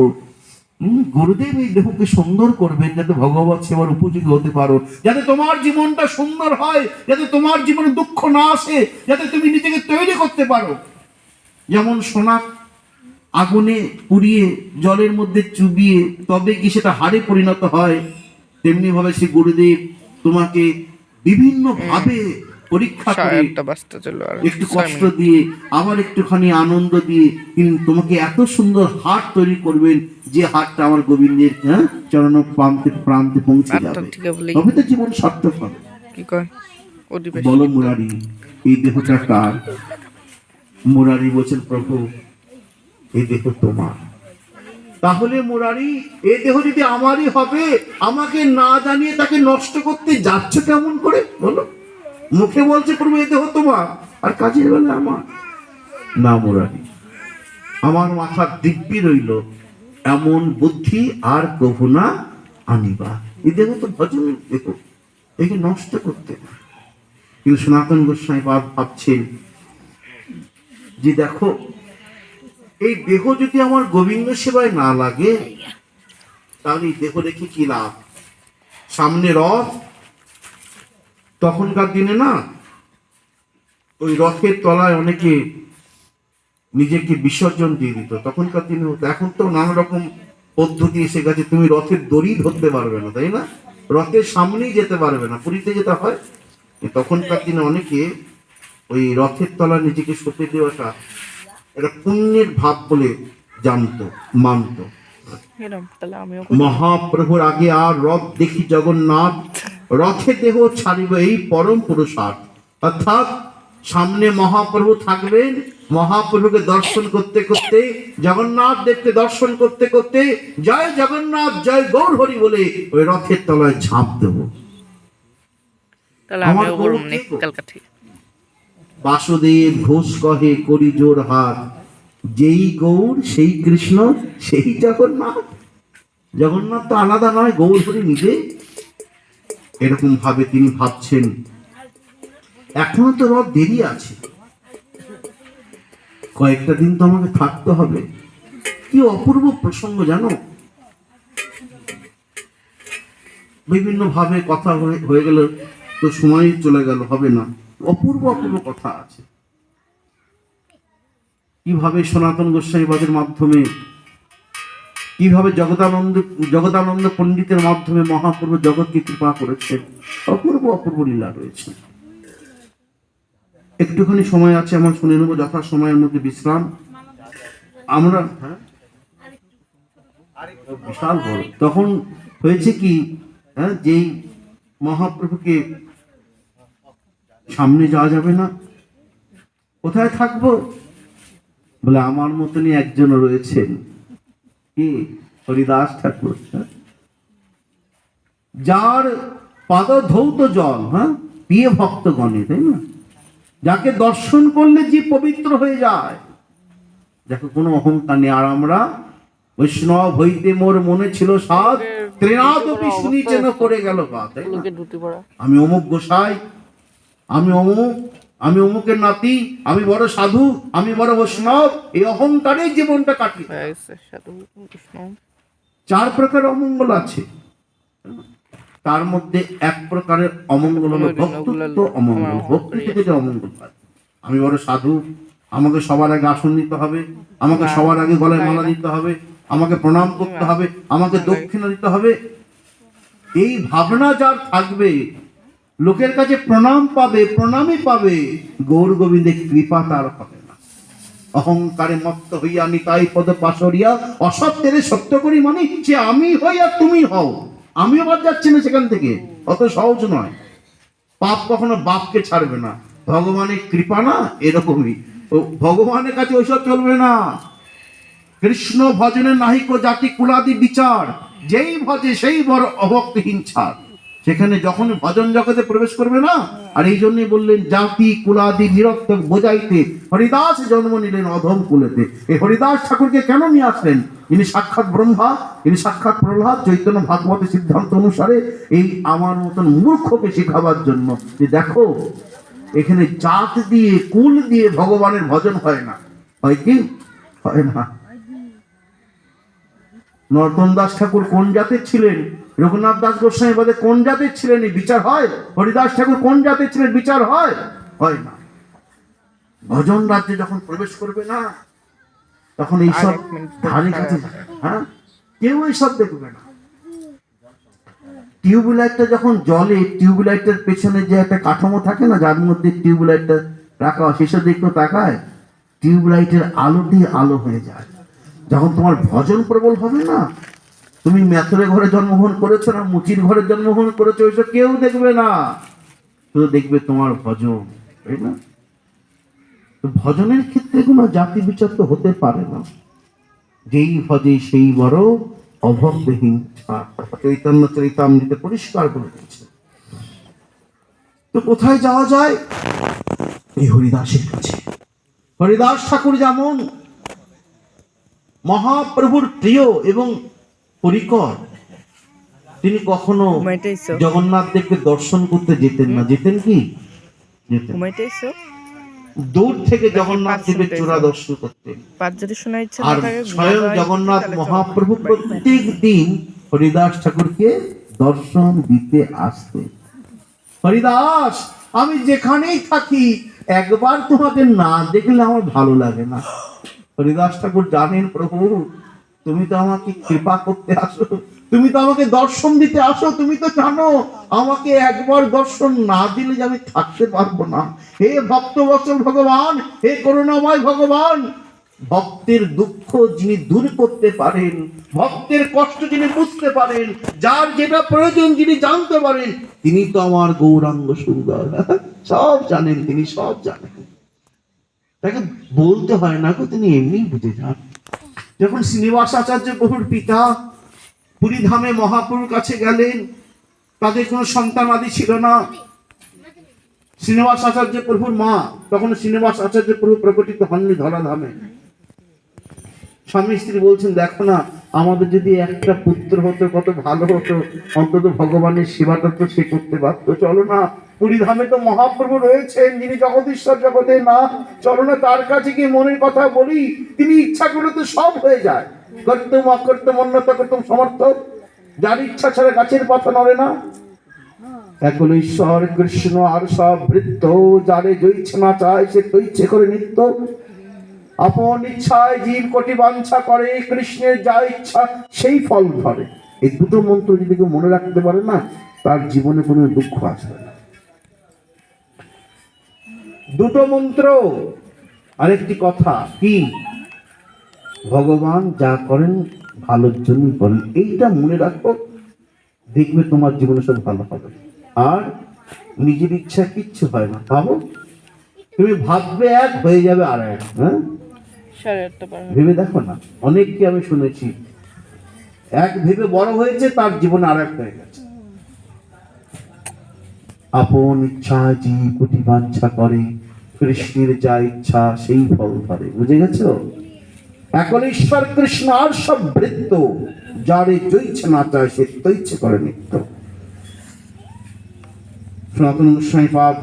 গুরুদেব এই দেহকে সুন্দর করবেন যাতে ভগবত সেবার উপযোগী হতে পারো, যাতে তোমার জীবনটা সুন্দর হয়, যাতে তোমার জীবনে দুঃখ না আসে, যাতে তুমি নিজেকে তৈরি করতে পারো। যেমন সোনা আগুনে পুড়িয়ে জলের মধ্যে চুবিয়ে তবে কি সেটা হাড়ে পরিণত হয়, তেমনি ভাবে শ্রী গুরুদেব তোমাকে বিভিন্ন ভাবে পরীক্ষা করে একটা বাজতে চলো আর একটু কষ্ট দিয়ে আবার একটুখানি আনন্দ দিয়ে তিনি তোমাকে এত সুন্দর হাট তৈরি করবেন যে হাটটা আমার গোবিন্দের চরণ প্রান্তে প্রান্তে পৌঁছে যাবে, তবে তো জীবন সার্থক হবে। কি কয় অধিবেশ বলো মুরারি, এই দেহটা কার? মুরারি বলছেন প্রভু এই দেহ তোমার। তাহলে মুরারি এই দেহ যদি আমারই হবে, আমাকে না জানিয়ে তাকে নষ্ট করতে যাচ্ছ কেমন করে বলো? মুখে বলছে প্রভু এই দেহ তোমার, আর কাজের বেলা আমার। না মুরারি, আমার মাথার দিব্যি রইল এমন বুদ্ধি আর প্রভু না আনিবা। এই দেহ তো ভজনের দেহ, একে নষ্ট করতে না। কিন্তু সনাতন গোস্বামী ভাবছেন যে দেখো এই দেহ যদি আমার গোবিন্দ সেবায় না লাগে তাহলে এই দেহ রেখে কি লাভ? সামনে রথ, তখনকার দিনে না ওই রথের তলায় অনেকে নিজেকে বিসর্জন দিয়ে দিত, তখনকার দিনে হতো। এখন তো নানা রকম পদ্ধতি এসে গেছে, তুমি রথের দড়ি ধরতে পারবে না, তাই না? রথের সামনেই যেতে পারবে না, পুরীতে যেতে হয়। তখনকার দিনে অনেকে ওই রথের তলায় নিজেকে সঁপে দেওয়াটা এটা পুণ্যের ভাব বলে জানতো, মানত। মহাপ্রভুর আগে আর রথ দেখি জগন্নাথ, রথে দেহ ছাড়িব এই পরম পুরুষার্থ। অর্থাৎ সামনে মহাপ্রভু থাকবেন, মহাপ্রভুকে দর্শন করতে করতে, জগন্নাথ দেবকে দর্শন করতে করতে জয় জগন্নাথ জয় গৌর হরি বলে ওই রথের তলায় ঝাঁপ দেব। আমার বাসুদেব ঘোষ কহে করি জোর হাত, যেই গৌর সেই কৃষ্ণ সেই জগন্নাথ। জগন্নাথ তো আলাদা নয়, গৌর হরি নিজে। এরকম ভাবে তিনি ভাবছেন এখনো তো রথ দেরি আছে, কয়েকটা দিন তো আমাকে থাকতে হবে। কি অপূর্ব প্রসঙ্গ জানো, বিভিন্ন ভাবে কথা হয়ে গেল তো সময় চলে গেল, হবে না। অপূর্ব অপূর্ব কথা আছে। কিভাবে সনাতন গোস্বামীবাদের মাধ্যমে, কিভাবে জগদানন্দ পণ্ডিতের মাধ্যমে মহাপ্রভু জগৎকে কৃপা করেছেন, অপূর্ব অপূর্ব লীলা রয়েছে। একটুখানি সময় আছে আমার, শুনে নেবো যথা সময়ের মধ্যে বিশ্রাম। আমরা বিশাল বড় তখন হয়েছে কি, যেই মহাপ্রভুকে সামনে যাওয়া যাবে না, কোথায় থাকবো? বলে আমার মতনই একজন রয়েছেন, কি? হরিদাস ঠাকুর, যার পাদ ধৌত জল পিয়ে ভক্তগণে, তাই না? যাকে দর্শন করলে যে পবিত্র হয়ে যায়, যাকে কোনো অহংকার নেই। আর আমরা বৈষ্ণব হইতে মোর মনে ছিল সাধ, ত্রিনাদপি শুনি যেন পড়ে গেল পা, তাই না? আমি অমুক গোসাই, আমি অমুক, আমি অমুকের নাতি, আমি বড় সাধু, আমি বড় বৈষ্ণব, এই অহংকারে জীবনটা কাটি। চার প্রকার অমঙ্গল আছে, তার মধ্যে এক প্রকারের অমঙ্গল হলো ভক্তত্ব অমঙ্গল। ভক্তি থেকে যে অমঙ্গল হয়, আমি বড় সাধু, আমাকে সবার আগে আসন নিতে হবে, আমাকে সবার আগে গলায় মালা দিতে হবে, আমাকে প্রণাম করতে হবে, আমাকে দক্ষিণা দিতে হবে, এই ভাবনা যার থাকবে, লোকের কাছে প্রণাম পাবে, প্রণামই পাবে, গৌর গোবিন্দের কৃপা তার হবে না। অহংকারে মত্ত হইয়া নিতাই পদ পাশরিয়া, অসত্যের সত্য করি মানে যে আমি হই আর তুমি হও, আমিও বাদ যাচ্ছি না সেখান থেকে, অত সহজ নয়। পাপ কখনো বাপকে ছাড়বে না, ভগবানের কৃপা না এরকমই। ভগবানের কাছে ওইসব চলবে না। কৃষ্ণ ভজনে নাহিক জাতি কুলাদি বিচার, যেই ভজে সেই বড় অভক্তহীন ছাড়। সেখানে যখন ভজন জগতে প্রবেশ করবে না, আর এই জন্যই বললেন জাতি কুলাদি নিরর্থক বোঝাইতে হরিদাস জন্ম নিলেন অধম কুলেতে। এই হরিদাস ঠাকুরকে কেন নিয়ে আসলেন? ইনি সাক্ষাৎ ব্রহ্মা, ইনি সাক্ষাৎ প্রহ্লাদ। চৈতন্য ভাগবতের সিদ্ধান্ত অনুসারে এই আমার মতন মূর্খকে শেখাবার জন্য যে দেখো এখানে জাত দিয়ে কুল দিয়ে ভগবানের ভজন হয় না। হয় কি? হয় না। নরোত্তম দাস ঠাকুর কোন জাতের ছিলেন? রঘুনাথ দাস গোস্বামী বাদে কোন জাতের ছিলেন? এই বিচার হয়? হরিদাস ঠাকুর কোন জাতের ছিলেন? বিচার হয়? হয় না। ভজন রাজ্যে যখন প্রবেশ করবে না, তখন এইসব আর 1 মিনিট পর ধারে সাড়ে কাছে, 8টা। হ্যাঁ, কেউ এইসব দেখবে না। টিউবলাইটটা যখন জ্বলে, টিউবলাইটের পেছনে যে একটা কাঠামো থাকে না, যার মধ্যে টিউবলাইটটা রাখা হয়, সেসব দেখতে তাকায়, টিউবলাইটের আলো দিয়ে আলো হয়ে যায়। যখন তোমার ভজন প্রবল হবে না, তুমি মেথরে ঘরে জন্মগ্রহণ করেছো না মুচির ঘরে জন্মগ্রহণ করেছো, ওইসব কেউ দেখবে না, শুধু দেখবে তোমার ভজন, তাই না? তো ভজনের ক্ষেত্রে কোনো জাতি বিচার তো হতে পারে না। যেই ভজে সেই বড়, অভক্তহীন চৈতন্য চরিতামৃতে পরিষ্কার করে দিয়েছে। তো কোথায় যাওয়া যায়? এই হরিদাসের কাছে। হরিদাস ঠাকুর যেমন মহাপ্রভুর প্রিয় এবং পরিকর, তিনি কখনো ঘুমাইতেইছো? জগন্নাথ দেবকে দর্শন করতে যেতেন না। যেতেন কি? যেতেন। ঘুমাইতেইছো? দূর থেকে নাকি জগন্নাথ পাঁচ দেবের শুনতেইছো? চূড়া দর্শন করতেন। পাঁচ যদি শোনা ইচ্ছা না আর থাকে স্বয়ং ঘুমাবা, জগন্নাথ তাহলে চলো মহাপ্রভু বাড়ি। প্রত্যেক দিন হরিদাস ঠাকুরকে দর্শন দিতে আসতেন। হরিদাস, আমি যেখানেই থাকি একবার তোমাকে না দেখলে আমার ভালো লাগে না। হরিদাস ঠাকুর জানেন, প্রভু তুমি তো আমাকে কৃপা করতে আসো, তুমি তো আমাকে দর্শন দিতে আসো, তুমি তো জানো আমাকে একবার দর্শন না দিলে যে আমি থাকতে পারবো না। হে ভক্তবৎসল ভগবান, হে করুণাময় ভগবান, ভক্তের দুঃখ যিনি দূর করতে পারেন, ভক্তের কষ্ট যিনি বুঝতে পারেন, যার যেটা প্রয়োজন যিনি জানতে পারেন, তিনি তো আমার গৌরাঙ্গ সুন্দর। সব জানেন তিনি, সব জানেন, তাকে বলতে হয় না গো, তিনি এমনি বুঝে যান। যখন শ্রীনিবাস আচার্য প্রভুর পিতা পুরী ধামে মহাপ্রভুর কাছে গেলেন, তাদের কোনো সন্তান আদি ছিল না। শ্রীনিবাস আচার্য প্রভুর মা, তখন শ্রীনিবাস আচার্য প্রভু প্রকটিত হননি ধরাধামে। স্বামী স্ত্রী বলছেন, দেখো না, আমাদের যদি একটা পুত্র হতো কত ভালো হতো, অন্তত ভগবানের সেবাটা তো সে করতে পারতো। চলো না, পুরী ধামে তো মহাপ্রভু রয়েছেন, যিনি জগদীশ্বর জগতে না, চলো না তার কাছে গিয়ে মনের কথা বলি, তিনি ইচ্ছা করলে তো সব হয়ে যায়। কর্তম অকর্তম অন্যত কর্তম সমর্থ, যার ইচ্ছা ছাড়া গাছের পাতা নড়ে না। এখন ঈশ্বর কৃষ্ণ আর সব বৃত্ত, যারে জইছে না চায় সে তৈছে করে নিত্য। আপন ইচ্ছায় জীব কোটি বাঞ্ছা করে, কৃষ্ণের যা ইচ্ছা সেই ফল ধরে। এই দুটো মন্ত্র যদি কেউ মনে রাখতে পারে না, তার জীবনে কোনো দুঃখ আসবে না। দুটো মন্ত্র। আরেকটি কথা কি, ভগবান যা করেন ভালোর জন্যই করেন, এইটা মনে রাখো, দেখবে তোমার জীবনে সব ভালো হবে। আর নিজের ইচ্ছা কিচ্ছু হয় না, ভাবো, তুমি ভাববে এক, হয়ে যাবে আর এক। হ্যাঁ, 8:30 পার হলো। ভেবে দেখো না, অনেককে আমি শুনেছি এক ভেবে বড় হয়েছে, তার জীবনে আর এক হয়ে গেছে। আপন ইচ্ছায় জীব কোটি বাঞ্ছা করে, কৃষ্ণের যা ইচ্ছা সেই ফল ধরে। বুঝে গেছো? এখন ঈশ্বর কৃষ্ণ আর সব বৃত্ত, যারে জইছে না চায় সে তৈছে করে নিত্য। সনাতন গোস্বামী পাদ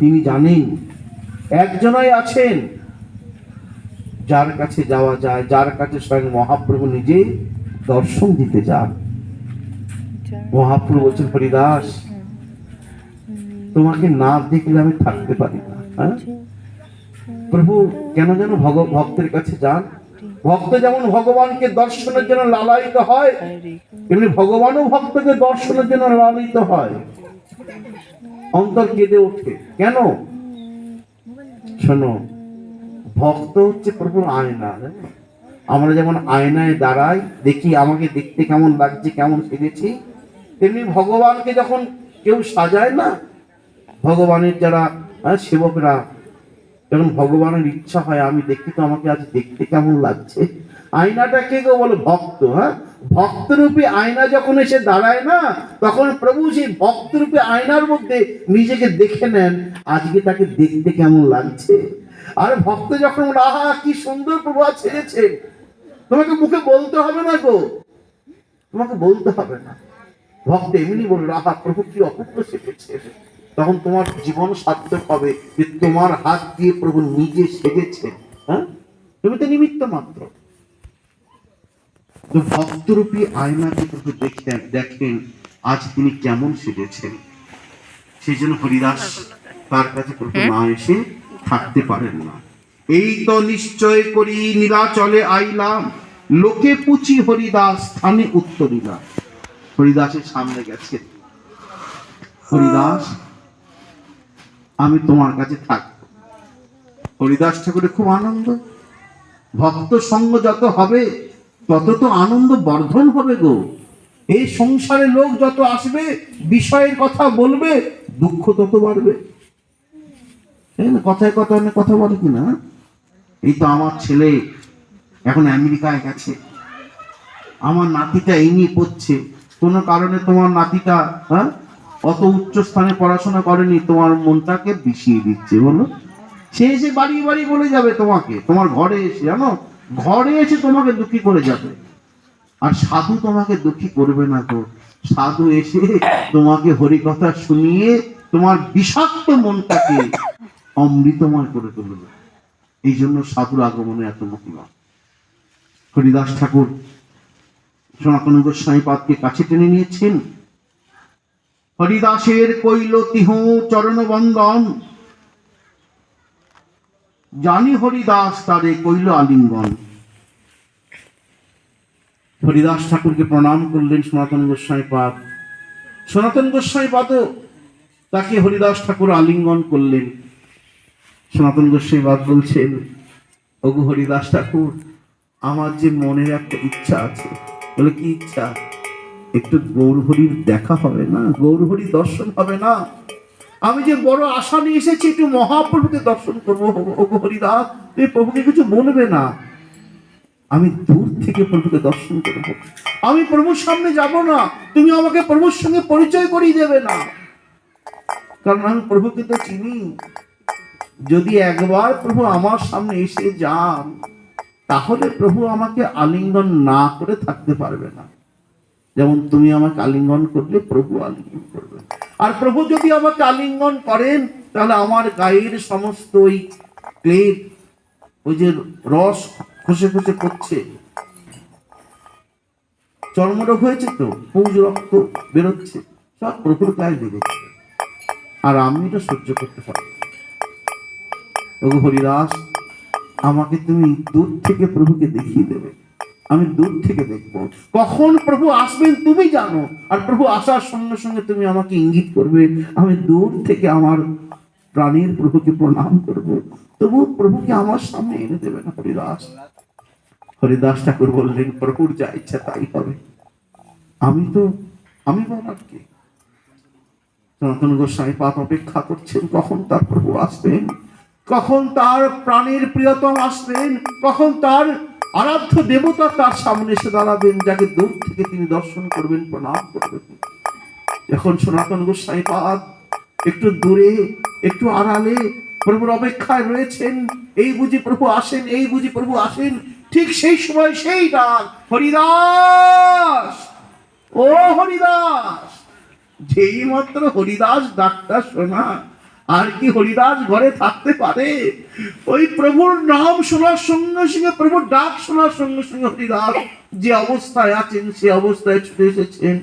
তিনি জানেন, একজনই আছেন যার কাছে যাওয়া যায়, যার কাছে স্বয়ং মহাপ্রভু নিজে দর্শন দিতে যান। মহাপ্রভু বলছেন, হরিদাস, তোমাকে না দেখলে আমি থাকতে পারি না। হ্যাঁ, প্রভু কেন যেন ভক্তের কাছে যান। ভক্ত যেমন ভগবানকে দর্শনের জন্য লালায়িত হয়, তেমনি ভগবানও ভক্তকে দর্শনের জন্য লালিত হয়। অন্তর কেঁদে ওঠে। কেন? শোনো, ভক্ত হচ্ছে প্রভুর আয়না। আমরা যেমন আয়নায় দাঁড়াই, দেখি আমাকে দেখতে কেমন লাগছে, কেমন সেজেছি, তেমনি ভগবানকে যখন কেউ সাজায় না, ভগবানের যারা সেবকরা, যখন ভগবানের ইচ্ছা হয় আমি দেখি তো আমাকে আজ দেখতে কেমন লাগছে, আয়নাটা কে গো? বলো ভক্ত। হ্যাঁ, ভক্তরূপী আয়না যখন এসে দাঁড়ায় না, তখন প্রভু সেই ভক্তরূপী আয়নার মধ্যে নিজেকে দেখে নেন, আজকে তাকে দেখতে কেমন লাগছে। আর ভক্ত যখন আহা কি সুন্দর প্রভু আজ ছেড়েছে, তোমাকে মুখে বলতে হবে না গো, তোমাকে বলতে হবে না, ভক্ত এমনি বললো, আহা প্রভু কি অপূর্ব সেজেছে। তখন তোমার জীবন সার্থক হবে যে তোমার হাত দিয়ে প্রভু নিজে সেজেছে। হ্যাঁ, তুমি তো নিমিত্ত মাত্র। তো ভক্তরূপী আয়নাকে প্রভু দেখেন আজ তিনি কেমন সেজেছেন। সেই জন্য হরিদাস তার কাছে প্রভু না এসে থাকতে পারেন না। এই তো নিশ্চয় করি নীলাচলে আইলাম, লোকে পুচি হরিদাস স্থানে উত্তরিলাম। হরিদাসের সামনে গেছে, হরিদাস আমি তোমার কাছে থাকবো। হরিদাস ঠাকুরের খুব আনন্দ, ভক্ত সঙ্গ যত হবে তত তো আনন্দ বর্ধন হবে গো। এই সংসারে লোক যত আসবে, বিষয়ের কথা বলবে, দুঃখ তত বাড়বে। কথায় কথা অনেক কথা বলে কিনা, এই তো আমার ছেলে এখন আমেরিকায় গেছে, আমার নাতিটা এই নিয়ে পড়ছে, কোনো কারণে তোমার নাতিটা অত উচ্চ স্থানে পড়াশোনা করেনি, তোমার মনটাকে বিষিয়ে দিচ্ছে। বলো, সে এসে বাড়ি বাড়ি বলে যাবে তোমাকে, তোমার ঘরে এসে, জানো, ঘরে এসে তোমাকে দুঃখী করে যাবে। আর সাধু তোমাকে দুঃখী করবে না তো, সাধু এসে তোমাকে হরিকথা শুনিয়ে তোমার বিষাক্ত মনটাকে অমৃতময় করে তুলবে। এই জন্য সাধুর আগমনে এত মহিমা। হরিদাস ঠাকুর সনাতন গোস্বামী পাদকে কাছে টেনে নিয়েছেন। হরিদাসের কইল তিহ চরণ বন্দন, জানি হরিদাস তারে কইল আলিঙ্গন। হরিদাস ঠাকুরকে প্রণাম করলেন সনাতন গোস্বামী পাদ। সনাতন গোস্বামী পাদও তাকে হরিদাস ঠাকুর আলিঙ্গন করলেন। সনাতন গোস্বামী পাদ বলছেন, ওগো হরিদাস ঠাকুর, আমার যে মনের একটা ইচ্ছা আছে। বলে, কি ইচ্ছা? একটু গৌরহরির দেখা হবে না, গৌরহরি দর্শন হবে না? আমি যে বড় আশা নিয়ে এসেছি, একটু মহাপ্রভুকে দর্শন করবো। ওগো হরিদাস, তুমি প্রভুকে কিছু বলবে না, আমি দূর থেকে প্রভুকে দর্শন করব। আমি প্রভুর সামনে যাব না, তুমি আমাকে প্রভুর সঙ্গে পরিচয় করিয়ে দেবে না, কারণ আমি প্রভুকে তো চিনি। যদি একবার প্রভু আমার সামনে এসে যান, তাহলে প্রভু আমাকে আলিঙ্গন না করে থাকতে পারবে না। যেমন তুমি আমাকে আলিঙ্গন করলে প্রভু আলিঙ্গন করবে। আর প্রভু যদি আমাকে আলিঙ্গন করেন, তাহলে আমার গায়ের সমস্ত ওই ক্লেদ, ওই যে রস খসে খসে করছে, চর্মরোগ হয়েছে তো, পুঁজ রক্ত বেরোচ্ছে, সব প্রভুর গায়ে লেগেছে, আর আমি এটা সহ্য করতে পারি। ওগো হরিদাস, আমাকে তুমি দূর থেকে প্রভুকে দেখিয়ে দেবে, আমি দূর থেকে দেখব। কখন প্রভু আসবেন তুমি জানো, আর প্রভু আসার সঙ্গে সঙ্গে তুমি আমাকে ইঙ্গিত করবে, আমি দূর থেকে আমার প্রাণীর প্রভুকে প্রণাম করব, তবু প্রভুকে আমার সামনে এনে দেবে না হরিদাস। হরিদাস ঠাকুর বললেন, প্রভুর যা ইচ্ছা তাই হবে, আমি বলার কে? সনাতন গোস্বামী পাদ অপেক্ষা করছেন কখন তার প্রভু আসবেন, কখন তার প্রাণের প্রিয়তম আসবেন, কখন তার আরাধ্য দেবতা তার সামনে এসে দাঁড়াবেন, যাকে দূর থেকে তিনি দর্শন করবেন, প্রণাম করবেন। এখন সনাতন গোস্বামী পাদ একটু দূরে, একটু আড়ালে প্রভুর অপেক্ষায় রয়েছেন। এই বুঝি প্রভু আসেন, এই বুঝি প্রভু আসেন। ঠিক সেই সময় সেই ডাক, হরিদাস, ও হরিদাস। যেই মাত্র হরিদাস ডাকটা শোনা, আর কি হরিদাস ঘরে থাকতে পারে? ওই প্রভুর নাম শোনার সঙ্গে সঙ্গে, প্রভুর ডাক শোনার সঙ্গে সঙ্গে হরিদাস যে অবস্থায় আছেন, সে অবস্থায় ছুটে এসেছেন,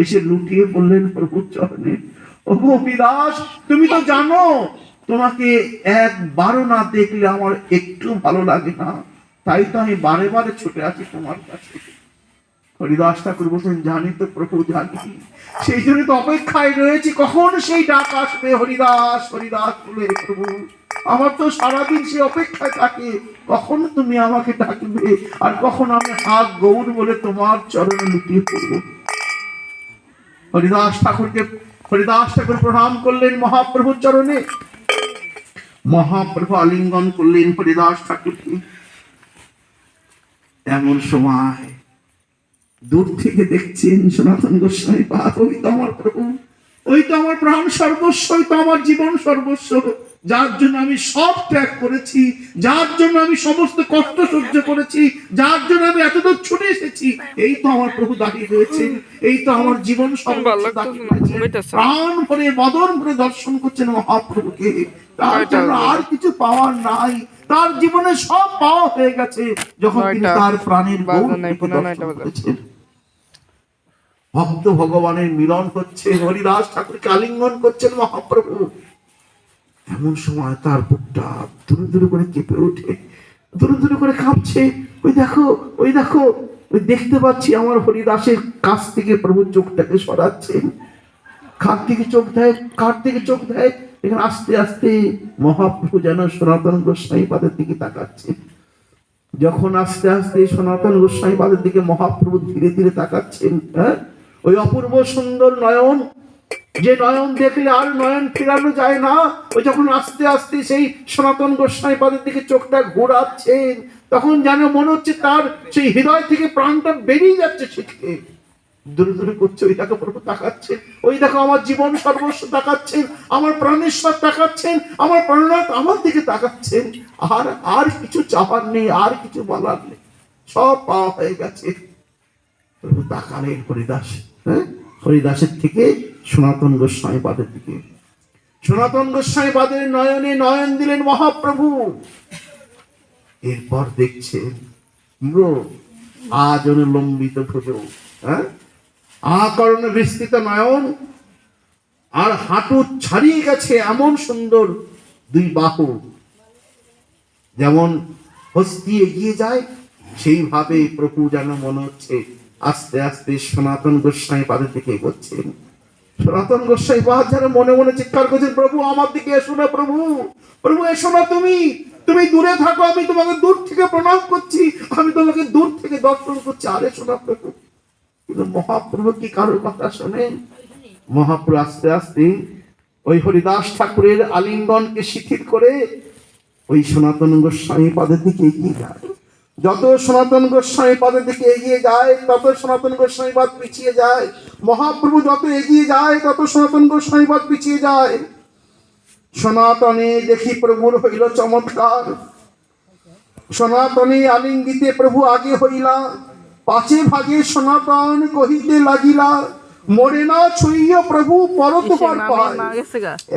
এসে লুটিয়ে পড়লেন প্রভুর চরণে। ও হরিদাস, তুমি তো জানো, তোমাকে একবারও না দেখলে আমার একটু ভালো লাগে না, তাই তো আমি বারে বারে ছুটে আসি তোমার কাছে। হরিদাস ঠাকুর বলছেন, জানি তো প্রভু, জানি, সেই জন্য তো অপেক্ষায় রয়েছি, কখন সেই ডাক আসবে, হরিদাস হরিদাস বলে। প্রভু, আমার তো সারাদিন সে অপেক্ষায় থাকে, কখন তুমি আমাকে ডাকবে, আর কখন আমি হাত গৌর বলে তোমার চরণে লুটিয়ে পড়ব। হরিদাস ঠাকুর প্রণাম করলেন মহাপ্রভুর চরণে। মহাপ্রভু আলিঙ্গন করলেন হরিদাস ঠাকুরকে। এমন সময় দূর থেকে দেখছেন সনাতন গোস্বামী পাদ, ওই তো আমার প্রভু, ওই তো আমার প্রাণ সর্বস্ব, ওই তো আমার জীবন সর্বস্ব, যার জন্য আমি সব ত্যাগ করেছি, যার জন্য আমি সমস্ত কষ্ট সহ্য করেছি, যার জন্য আমি এতদূর ছুটে এসেছি, এই তো আমার প্রভু দাঁড়িয়ে রয়েছেন, এই তো আমার জীবন সর্বস্ব দাঁড়িয়ে রয়েছেন, প্রাণ ভরে বদন ভরে দর্শন করছেন মহাপ্রভুকে। তার জন্য আর কিছু পাওয়ার নাই, তার জীবনে সব পাওয়া হয়ে গেছে যখন তিনি তার প্রাণের গৌরকে দর্শন করেছেন। ভক্ত ভগবানের মিলন হচ্ছে, হরিদাস ঠাকুরকে আলিঙ্গন করছেন মহাপ্রভু। এমন সময় তার বুকটা ধুরু ধুরু করে কেঁপে ওঠে, ধুরু ধুরু করে কাঁপছে। ওই দেখো, ওই দেখো, ওই দেখতে পাচ্ছি আমার হরিদাসের কাছ থেকে প্রভু চোখটাকে সরাচ্ছেন। কার দিকে চোখ দেয়, কার দিকে চোখ দেয়? এখানে আস্তে আস্তে মহাপ্রভু যেন সনাতন গোস্বামী পাদের দিকে তাকাচ্ছেন। যখন আস্তে আস্তে সনাতন গোস্বামী পাদের দিকে মহাপ্রভু ধীরে ধীরে তাকাচ্ছেন, হ্যাঁ, ওই অপূর্ব সুন্দর নয়ন, যে নয়ন দেখলে আর নয়ন ফেরানো যায় না, ওই যখন আস্তে আস্তে সেই সনাতন গোস্বামী পাদের দিকে চোখটা ঘোরাচ্ছেন, তখন যেন মনে হচ্ছে তার সেই হৃদয় থেকে প্রাণটা বেরিয়ে যাচ্ছে ছিটকে। দূরে দূরে করছে, ওই দেখো প্রভু তাকাচ্ছেন, ওই দেখো আমার জীবন সর্বস্ব তাকাচ্ছেন, আমার প্রাণেশ্বর তাকাচ্ছেন, আমার প্রাণনাথ আমার দিকে তাকাচ্ছেন। আর আর কিছু চাপার নেই, আর কিছু বলার নেই, সব পাওয়া হয়ে গেছে। প্রভু তাকালেন হরিদাস, হ্যাঁ, হরিদাসের থেকে সনাতন গোস্বামী পাদের দিকে। সনাতন গোস্বামী পাদের নয়নে নয়ন দিলেন মহাপ্রভু। এরপর দেখছেন গো, আজ অনুলম্বিত ভুজ, হ্যাঁ, আকর্ণ বিস্তৃত নয়ন, আর হাঁটু ছাড়িয়ে গেছে এমন সুন্দর দুই বাহু। যেমন হস্তি এগিয়ে যায় সেইভাবে প্রভু যেন মনে হচ্ছে আস্তে আস্তে সনাতন গোস্বামী পাদের দিকে এগোচ্ছেন। সনাতন গোস্বামী পাদ যেন মনে মনে চিৎকার করছেন, প্রভু আমার দিকে এসো না, প্রভু, প্রভু এসো না, তুমি তুমি দূরে থাকো, আমি তোমাকে দূর থেকে প্রণাম করছি, আমি তোমাকে দূর থেকে দর্শন করছি, আরে শোনা প্রভু। কিন্তু মহাপ্রভু কি কারোর কথা শোনেন? মহাপ্রভু আস্তে আস্তে ওই হরিদাস ঠাকুরের আলিঙ্গনকে শিথিল করে ওই সনাতন গোস্বামী পাদের দিকে এগিয়ে যায়। যত সনাতন গোস্বামী পাদের দিকে এগিয়ে যায় তত সনাতন গোস্বামী পাদ পিছিয়ে যায়। মহাপ্রভু যত এগিয়ে যায় তত সনাতন গোস্বামী পাদ পিছিয়ে যায়। সনাতনে দেখি প্রভুর হইল চমৎকার, সনাতনে আলিঙ্গিতে প্রভু আগে হইলা, পাছে ভাগে সনাতন কহিতে লাগিলা, মরে না ছুঁইয় প্রভু পর তোমার পায়,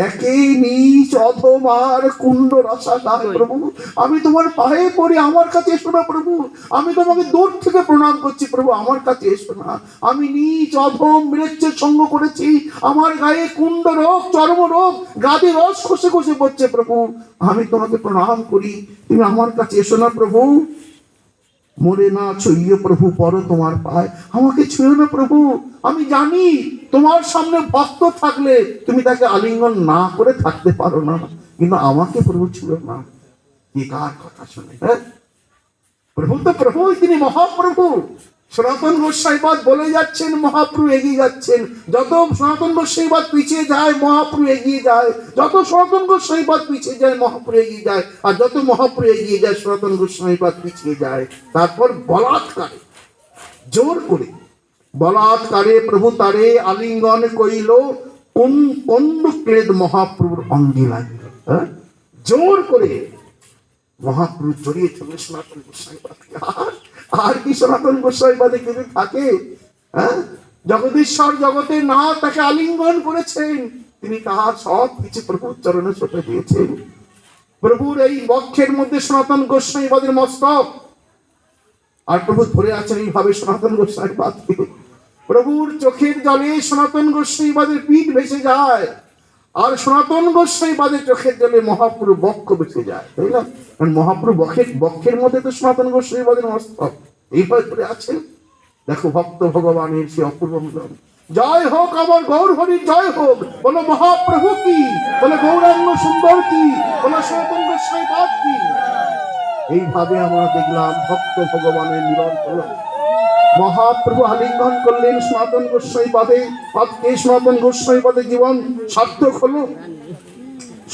একই নিজ অধমার কুণ্ড রসা গায়। প্রভু আমি তোমার পায়ে পড়ে, আমার কাছে এসো না প্রভু, আমি তোমাকে দূর থেকে প্রণাম করছি, প্রভু আমার কাছে এসো না, আমি নিজ অধম মৃত্যুর সঙ্গ করেছি, আমার গায়ে কুণ্ড রোগ, চর্ম রোগ, গাদি রস খসে খসে পড়ছে, প্রভু আমি তোমাকে প্রণাম করি, তুমি আমার কাছে এসো না প্রভু। মরে না ছুঁইয়ে প্রভু পর তোমার পায়, আমাকে ছুঁয়ো না প্রভু, আমি জানি তোমার সামনে ভক্ত থাকলে তুমি তাকে আলিঙ্গন না করে থাকতে পারো না, কিন্তু আমাকে প্রভু ছুঁয়ো না। কি কার কথা শুনে, হ্যাঁ, প্রভু তো প্রভু, তিনি মহাপ্রভু। সনাতন গোস্বামীপাদ বলে যাচ্ছেন, মহাপ্রভু এগিয়ে যাচ্ছেন। যত সনাতন গোস্বামীপাদ পিছিয়ে যায় মহাপ্রভু এগিয়ে যায়, যত সনাতন গোস্বামীপাদ পিছিয়ে যায় মহাপ্রভু এগিয়ে যায়, আর যত মহাপ্রভু এগিয়ে যায় সনাতন গোস্বামীপাদ পিছিয়ে যায়। তারপর বলাৎকারে, জোর করে বলাৎকারে প্রভু তারে আলিঙ্গন কইল, কোন কন্ডক্লেদ মহাপ্রভুর অঙ্গে লাগিল, হ্যাঁ, জোর করে মহাপ্রভু জড়িয়ে চলে সনাতন গোস্বামীপাদকে। আর কি সনাতন গোস্বামীপাদে কেঁদে থাকে, হ্যাঁ, জগদীশ্বর জগতে না তাকে আলিঙ্গন করেছেন, তিনি তাহার সব কিছু প্রভুর চরণে ছোটে দিয়েছেন। প্রভুর এই বক্ষের মধ্যে সনাতন গোস্বামীপাদের মস্তক, আর প্রভু ধরে আছেন এইভাবে সনাতন গোস্বামীপাদকে। প্রভুর চোখের জলে সনাতন গোস্বামীপাদের পিঠ ভেসে যায়, আর সনাতন গোস্বামীপাদের চোখের জলে মহাপ্রভু বক্ষ ভেসে যায়, তাই না? কারণ মহাপ্রভু বক্ষের মধ্যে তো সনাতন গোস্বামীপাদের মস্তক এইভাবে ধরে আছেন। দেখো ভক্ত ভগবানের সে অপূর্ব মিলন। জয় হোক আমার গৌর হরি, জয় হোক, বলো মহাপ্রভু কি, বলো গৌরাঙ্গ সুন্দর কি, বলো সনাতন গোস্বামীপাদ কি। এইভাবে আমরা দেখলাম ভক্ত ভগবানের মিলন হলো। মহাপ্রভু আলিঙ্গন করলেন সনাতন গোস্বামীপাদে, পাদকে সনাতন গোস্বামীপাদে জীবন সার্থক হলো।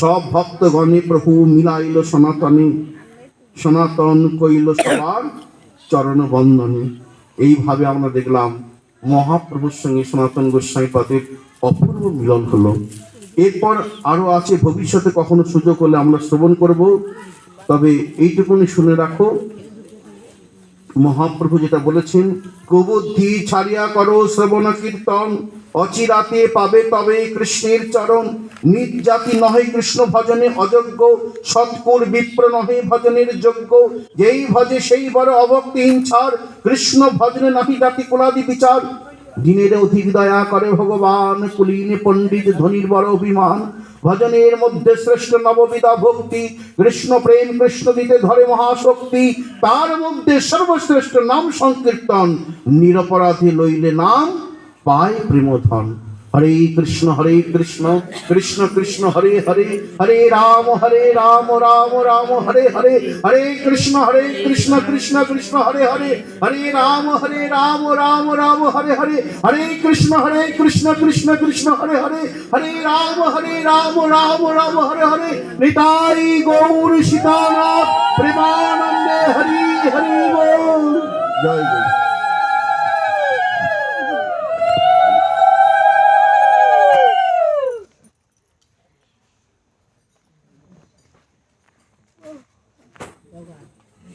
সব ভক্তগণে প্রভু মিলাইল সনাতনে, সনাতন কইল সবার চরণ বন্দনে। এইভাবে আমরা দেখলাম মহাপ্রভুর সঙ্গে সনাতন গোস্বামীপাদের অপূর্ব মিলন হলো। এরপর আরো আছে, ভবিষ্যতে কখনো সুযোগ হলে আমরা শ্রবণ করব। তবে এইটুকুনি শুনে রাখো, মহাপ্রভু যেটা বলেছেন, কুবুদ্ধি ছাড়িয়া করো শ্রবণ কীর্তন, অচিরাতে পাবে তবে কৃষ্ণের চরণ। নিজ জাতি নহে কৃষ্ণ ভজনে অযোগ্য, সৎকুল বিপ্র নহে ভজনের যোগ্য। যেই ভজে সেই বড় অভক্তিহীন ছাড়, কৃষ্ণ ভজনে নাহি জাতি কুলাদি বিচার। দিনের অধিক দয়া করে ভগবান, কুলীন পণ্ডিত ধনির বড় অভিমান। ভজনের মধ্যে শ্রেষ্ঠ নববিধা ভক্তি, কৃষ্ণ প্রেম কৃষ্ণ দিতে ধরে মহাশক্তি, তার মধ্যে সর্বশ্রেষ্ঠ নাম সংকীর্তন, নিরপরাধী লইলে নাম পায় প্রেমধন। হরে কৃষ্ণ কৃষ্ণ কৃষ্ণ হরে হরে, হরে রাম রাম রাম হরে হরে, হরে কৃষ্ণ কৃষ্ণ কৃষ্ণ হরে হরে, হরে রাম রাম রাম হরে হরে, হরে কৃষ্ণ কৃষ্ণ কৃষ্ণ হরে হরে, হরে রাম রাম রাম হরে হরে। নিতাই গৌর সীতানাথ প্রেমানন্দে হরি হরি বল। জয় গুরু। Bye-bye.